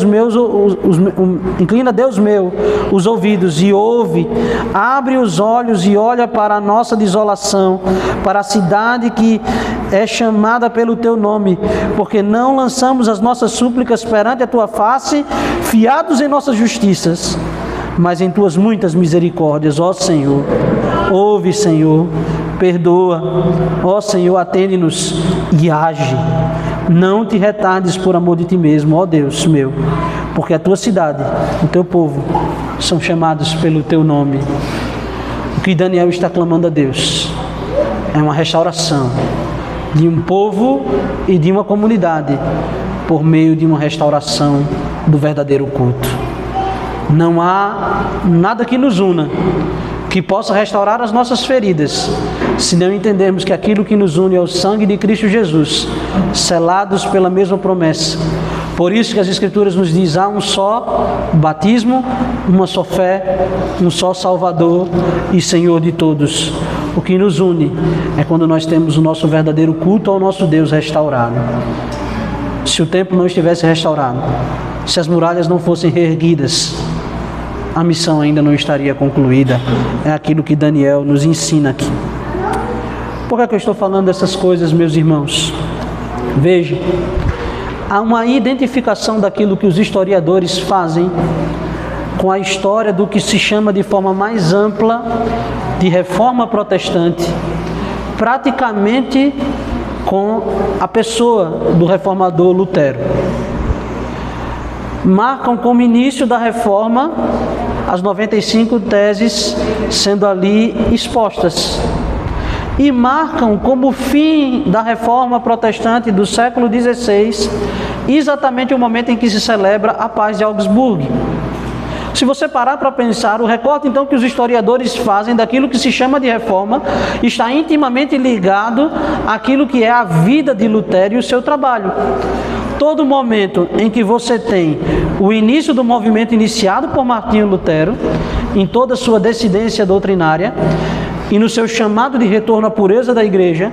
inclina, Deus meu, os ouvidos e ouve, abre os olhos e olha para a nossa desolação, para a cidade que é chamada pelo teu nome, porque não lançamos as nossas súplicas perante a tua face, fiados em nossas justiças, mas em tuas muitas misericórdias, ó Senhor. Ouve, Senhor, perdoa, ó Senhor, atende-nos e age. Não te retardes por amor de ti mesmo, ó Deus meu, porque a tua cidade, o teu povo, são chamados pelo teu nome. O que Daniel está clamando a Deus é uma restauração de um povo e de uma comunidade por meio de uma restauração do verdadeiro culto. Não há nada que nos una, que possa restaurar as nossas feridas, se não entendermos que aquilo que nos une é o sangue de Cristo Jesus, selados pela mesma promessa. Por isso que as Escrituras nos dizem: há um só batismo, uma só fé, um só Salvador e Senhor de todos. O que nos une é quando nós temos o nosso verdadeiro culto ao nosso Deus restaurado. Se o templo não estivesse restaurado, se as muralhas não fossem reerguidas, a missão ainda não estaria concluída. É aquilo que Daniel nos ensina aqui. Por que eu estou falando dessas coisas, meus irmãos? Veja, há uma identificação daquilo que os historiadores fazem com a história do que se chama de forma mais ampla de reforma protestante, praticamente com a pessoa do reformador Lutero. Marcam como início da reforma as 95 teses sendo ali expostas, e marcam como fim da reforma protestante do século XVI exatamente o momento em que se celebra a paz de Augsburgo. Se você parar para pensar, o recorte então que os historiadores fazem daquilo que se chama de reforma está intimamente ligado àquilo que é a vida de Lutero e o seu trabalho. Todo momento em que você tem o início do movimento iniciado por Martinho Lutero, em toda a sua dissidência doutrinária e no seu chamado de retorno à pureza da igreja,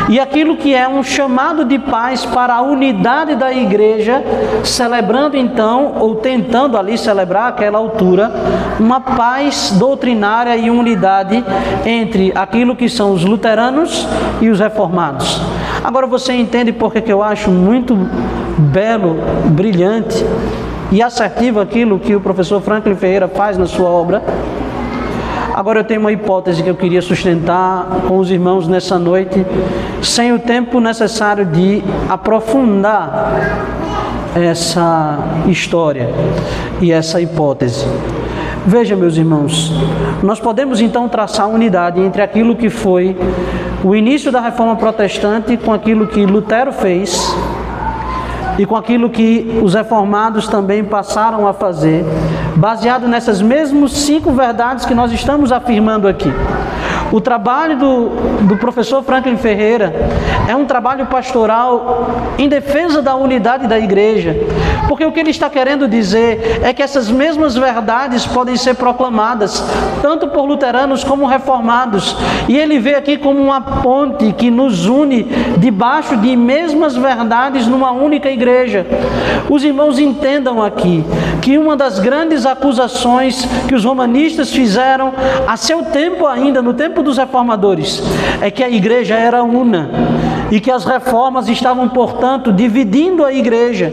e aquilo que é um chamado de paz para a unidade da igreja, celebrando então, ou tentando ali celebrar àquela altura, uma paz doutrinária e unidade entre aquilo que são os luteranos e os reformados. Agora você entende por que eu acho muito belo, brilhante e assertivo aquilo que o professor Franklin Ferreira faz na sua obra? Agora eu tenho uma hipótese que eu queria sustentar com os irmãos nessa noite, sem o tempo necessário de aprofundar essa história e essa hipótese. Veja, meus irmãos, nós podemos então traçar unidade entre aquilo que foi o início da reforma protestante com aquilo que Lutero fez e com aquilo que os reformados também passaram a fazer, baseado nessas mesmas 5 verdades que nós estamos afirmando aqui. O trabalho do professor Franklin Ferreira é um trabalho pastoral em defesa da unidade da igreja, porque o que ele está querendo dizer é que essas mesmas verdades podem ser proclamadas tanto por luteranos como reformados, e ele vê aqui como uma ponte que nos une debaixo de mesmas verdades numa única igreja. Os irmãos entendam aqui que uma das grandes acusações que os romanistas fizeram a seu tempo ainda, no tempo dos reformadores, é que a igreja era una e que as reformas estavam, portanto, dividindo a igreja.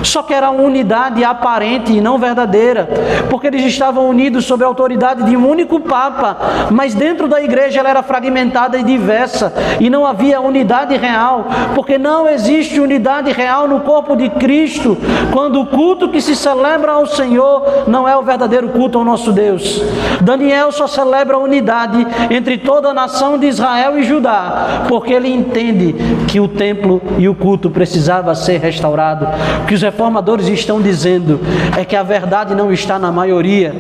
Só que era uma unidade aparente e não verdadeira, porque eles estavam unidos sob a autoridade de um único Papa, mas dentro da igreja ela era fragmentada e diversa, e não havia unidade real, porque não existe unidade real no corpo de Cristo, quando o culto que se celebra ao Senhor não é o verdadeiro culto ao nosso Deus. Daniel só celebra a unidade entre toda a nação de Israel e Judá, porque ele entende que o templo e o culto precisava ser restaurado. O que os reformadores estão dizendo é que a verdade não está na maioria,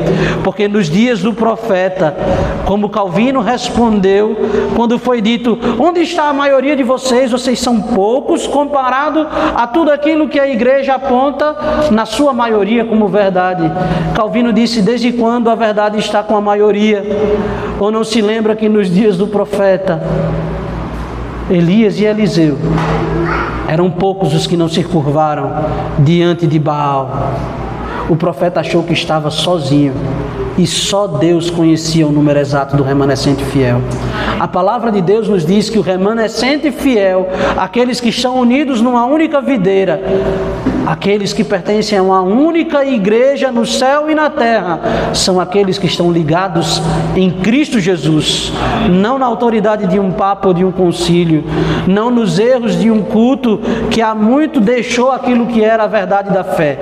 porque nos dias do profeta, como Calvino respondeu, quando foi dito: onde está a maioria de vocês? Vocês são poucos comparado a tudo aquilo que a igreja aponta na sua maioria como verdade. Calvino disse: desde quando a verdade está com a maioria? Ou não se lembra que nos dias do profeta Elias e Eliseu eram poucos os que não se curvaram diante de Baal? O profeta achou que estava sozinho e só Deus conhecia o número exato do remanescente fiel. A palavra de Deus nos diz que o remanescente fiel, aqueles que estão unidos numa única videira, aqueles que pertencem a uma única igreja no céu e na terra, são aqueles que estão ligados em Cristo Jesus, não na autoridade de um papa ou de um concílio, não nos erros de um culto que há muito deixou aquilo que era a verdade da fé.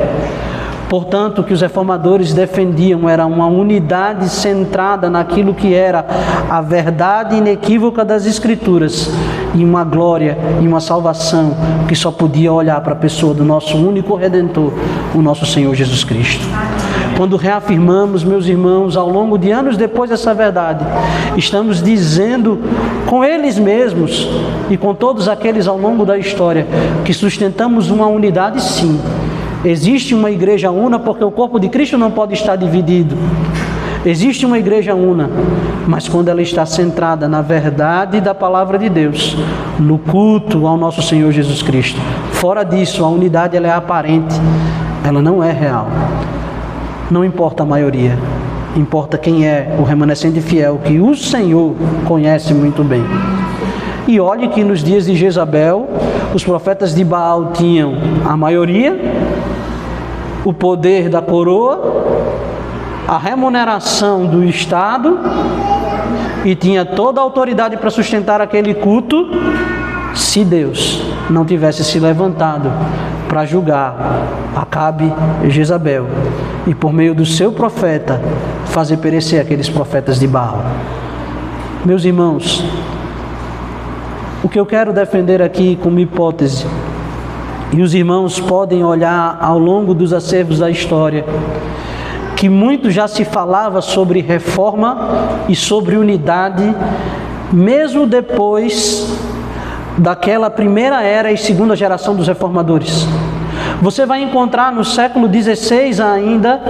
Portanto, o que os reformadores defendiam era uma unidade centrada naquilo que era a verdade inequívoca das Escrituras, e uma glória e uma salvação que só podia olhar para a pessoa do nosso único Redentor, o nosso Senhor Jesus Cristo. Quando reafirmamos, meus irmãos, ao longo de anos depois dessa verdade, estamos dizendo com eles mesmos e com todos aqueles ao longo da história que sustentamos uma unidade, sim. Existe uma igreja una, porque o corpo de Cristo não pode estar dividido. Existe uma igreja una, mas quando ela está centrada na verdade da palavra de Deus, no culto ao nosso Senhor Jesus Cristo. Fora disso, a unidade ela é aparente, ela não é real. Não importa a maioria, importa quem é o remanescente fiel, que o Senhor conhece muito bem. E olhe que nos dias de Jezabel, os profetas de Baal tinham a maioria, o poder da coroa, a remuneração do Estado, e tinha toda a autoridade para sustentar aquele culto, se Deus não tivesse se levantado para julgar Acabe e Jezabel, e por meio do seu profeta fazer perecer aqueles profetas de Baal. Meus irmãos, o que eu quero defender aqui como hipótese, e os irmãos podem olhar ao longo dos acervos da história, que muito já se falava sobre reforma e sobre unidade, mesmo depois daquela primeira era e segunda geração dos reformadores. Você vai encontrar no século XVI ainda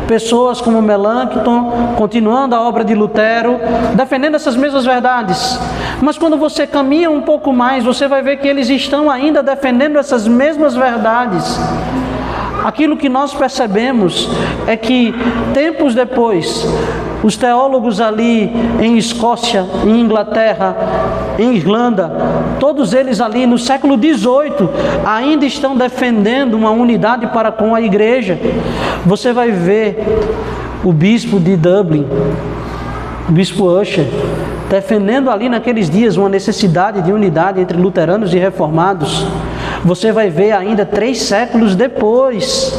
pessoas como Melanchthon, continuando a obra de Lutero, defendendo essas mesmas verdades. Mas quando você caminha um pouco mais, você vai ver que eles estão ainda defendendo essas mesmas verdades. Aquilo que nós percebemos é que, tempos depois, os teólogos ali em Escócia, em Inglaterra, em Irlanda, todos eles ali no século XVIII, ainda estão defendendo uma unidade para com a igreja. Você vai ver o bispo de Dublin, o bispo Ussher, defendendo ali naqueles dias uma necessidade de unidade entre luteranos e reformados. Você vai ver ainda 3 séculos depois,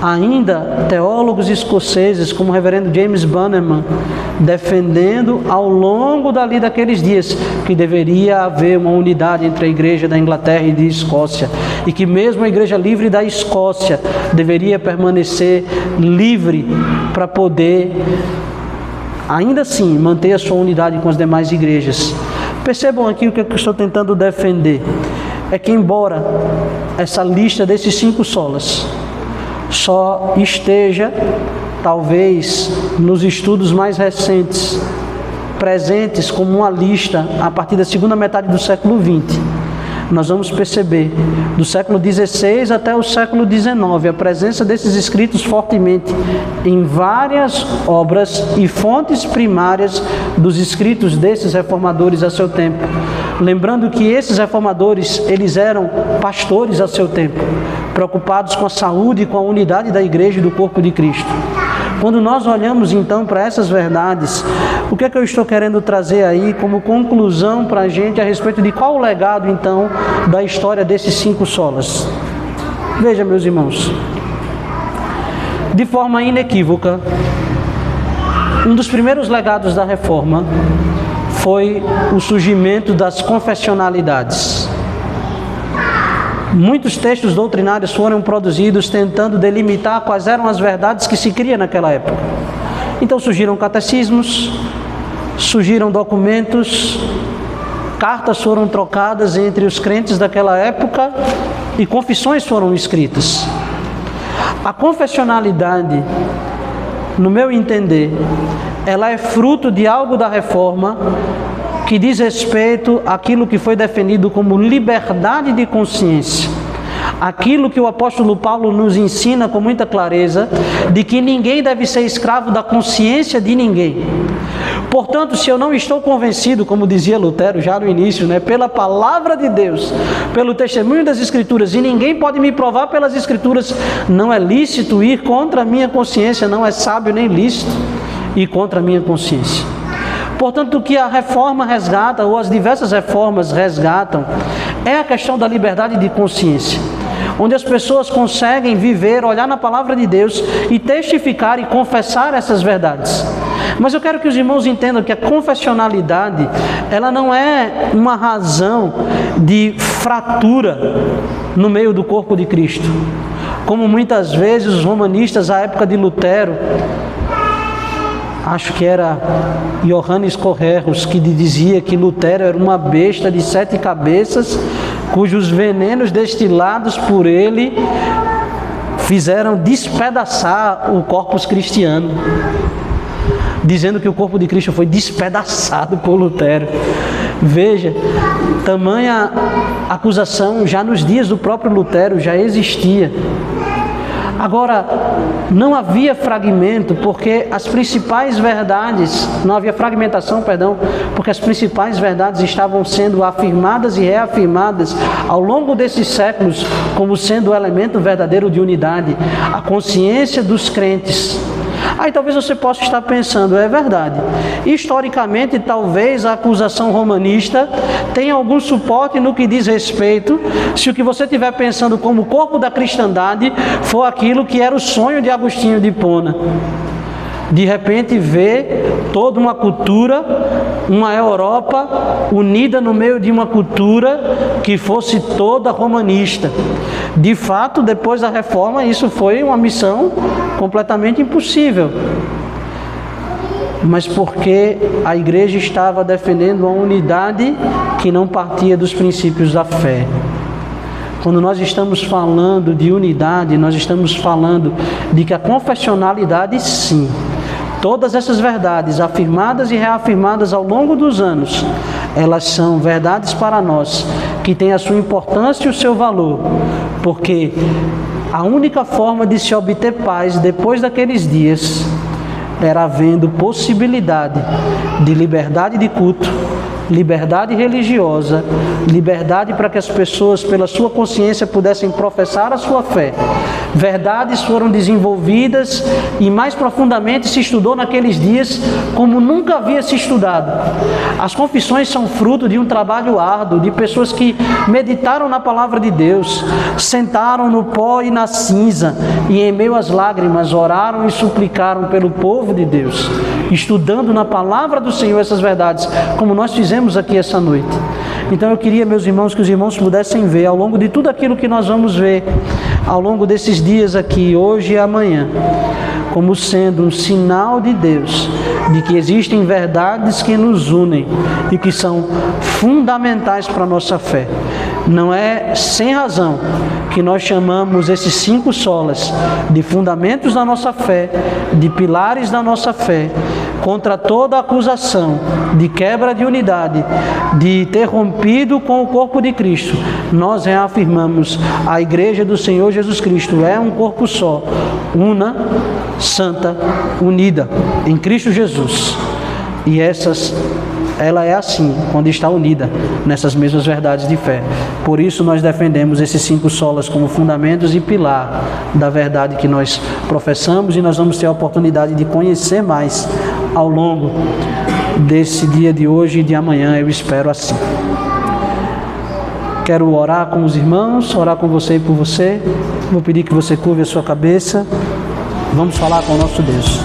ainda teólogos escoceses como o reverendo James Bannerman defendendo ao longo daqueles dias que deveria haver uma unidade entre a igreja da Inglaterra e de Escócia, e que mesmo a igreja livre da Escócia deveria permanecer livre para poder ainda assim manter a sua unidade com as demais igrejas. Percebam aqui o que eu estou tentando defender. É que embora essa lista desses 5 solas só esteja, talvez, nos estudos mais recentes, presentes como uma lista a partir da segunda metade do século XX, nós vamos perceber, do século XVI até o século XIX, a presença desses escritos fortemente em várias obras e fontes primárias dos escritos desses reformadores a seu tempo. Lembrando que esses reformadores, eles eram pastores a seu tempo, preocupados com a saúde e com a unidade da igreja e do corpo de Cristo. Quando nós olhamos então para essas verdades, o que é que eu estou querendo trazer aí como conclusão para a gente a respeito de qual o legado então da história desses 5 solas? Veja, meus irmãos, de forma inequívoca, um dos primeiros legados da Reforma foi o surgimento das confessionalidades. Muitos textos doutrinários foram produzidos tentando delimitar quais eram as verdades que se cria naquela época. Então surgiram catecismos, surgiram documentos, cartas foram trocadas entre os crentes daquela época e confissões foram escritas. A confessionalidade, no meu entender, ela é fruto de algo da Reforma que diz respeito àquilo que foi definido como liberdade de consciência. Aquilo que o apóstolo Paulo nos ensina com muita clareza, de que ninguém deve ser escravo da consciência de ninguém. Portanto, se eu não estou convencido, como dizia Lutero já no início, pela palavra de Deus, pelo testemunho das Escrituras, e ninguém pode me provar pelas Escrituras, não é lícito ir contra a minha consciência, não é sábio nem lícito ir contra a minha consciência. Portanto, o que a Reforma resgata, ou as diversas reformas resgatam, é a questão da liberdade de consciência, onde as pessoas conseguem viver, olhar na palavra de Deus e testificar e confessar essas verdades. Mas eu quero que os irmãos entendam que a confessionalidade, ela não é uma razão de fratura no meio do corpo de Cristo, como muitas vezes os romanistas à época de Lutero, acho que era Johannes Correus, que dizia que Lutero era uma besta de 7 cabeças, cujos venenos destilados por ele fizeram despedaçar o corpus cristiano, dizendo que o corpo de Cristo foi despedaçado por Lutero. Veja, tamanha acusação já nos dias do próprio Lutero já existia. Agora, não havia fragmento, porque as principais verdades, não havia fragmentação, porque as principais verdades estavam sendo afirmadas e reafirmadas ao longo desses séculos como sendo o elemento verdadeiro de unidade, a consciência dos crentes. Aí talvez você possa estar pensando, é verdade, historicamente talvez a acusação romanista tenha algum suporte no que diz respeito, se o que você estiver pensando como corpo da cristandade for aquilo que era o sonho de Agostinho de Hipona. De repente ver toda uma cultura, uma Europa unida no meio de uma cultura que fosse toda romanista. De fato, depois da Reforma, isso foi uma missão completamente impossível. Mas porque a igreja estava defendendo uma unidade que não partia dos princípios da fé. Quando nós estamos falando de unidade, nós estamos falando de que a confessionalidade, sim, todas essas verdades afirmadas e reafirmadas ao longo dos anos, elas são verdades para nós, que têm a sua importância e o seu valor, porque a única forma de se obter paz depois daqueles dias era havendo possibilidade de liberdade de culto, liberdade religiosa, liberdade para que as pessoas, pela sua consciência, pudessem professar a sua fé. Verdades foram desenvolvidas e mais profundamente se estudou naqueles dias como nunca havia se estudado. As confissões são fruto de um trabalho árduo, de pessoas que meditaram na palavra de Deus, sentaram no pó e na cinza e em meio às lágrimas oraram e suplicaram pelo povo de Deus, estudando na palavra do Senhor essas verdades, como nós fizemos aqui essa noite. Então eu queria, meus irmãos, que os irmãos pudessem ver ao longo de tudo aquilo que nós vamos ver ao longo desses dias aqui, hoje e amanhã, como sendo um sinal de Deus, de que existem verdades que nos unem e que são fundamentais para a nossa fé. Não é sem razão que nós chamamos esses 5 solas de fundamentos da nossa fé, de pilares da nossa fé, contra toda acusação de quebra de unidade, de ter rompido com o corpo de Cristo. Nós reafirmamos: a Igreja do Senhor Jesus Cristo é um corpo só, una, santa, unida em Cristo Jesus. E ela é assim, quando está unida nessas mesmas verdades de fé. Por isso nós defendemos esses 5 solas como fundamentos e pilar da verdade que nós professamos, e nós vamos ter a oportunidade de conhecer mais ao longo desse dia de hoje e de amanhã, eu espero assim. Quero orar com os irmãos, orar com você e por você. Vou pedir que você curve a sua cabeça. Vamos falar com o nosso Deus.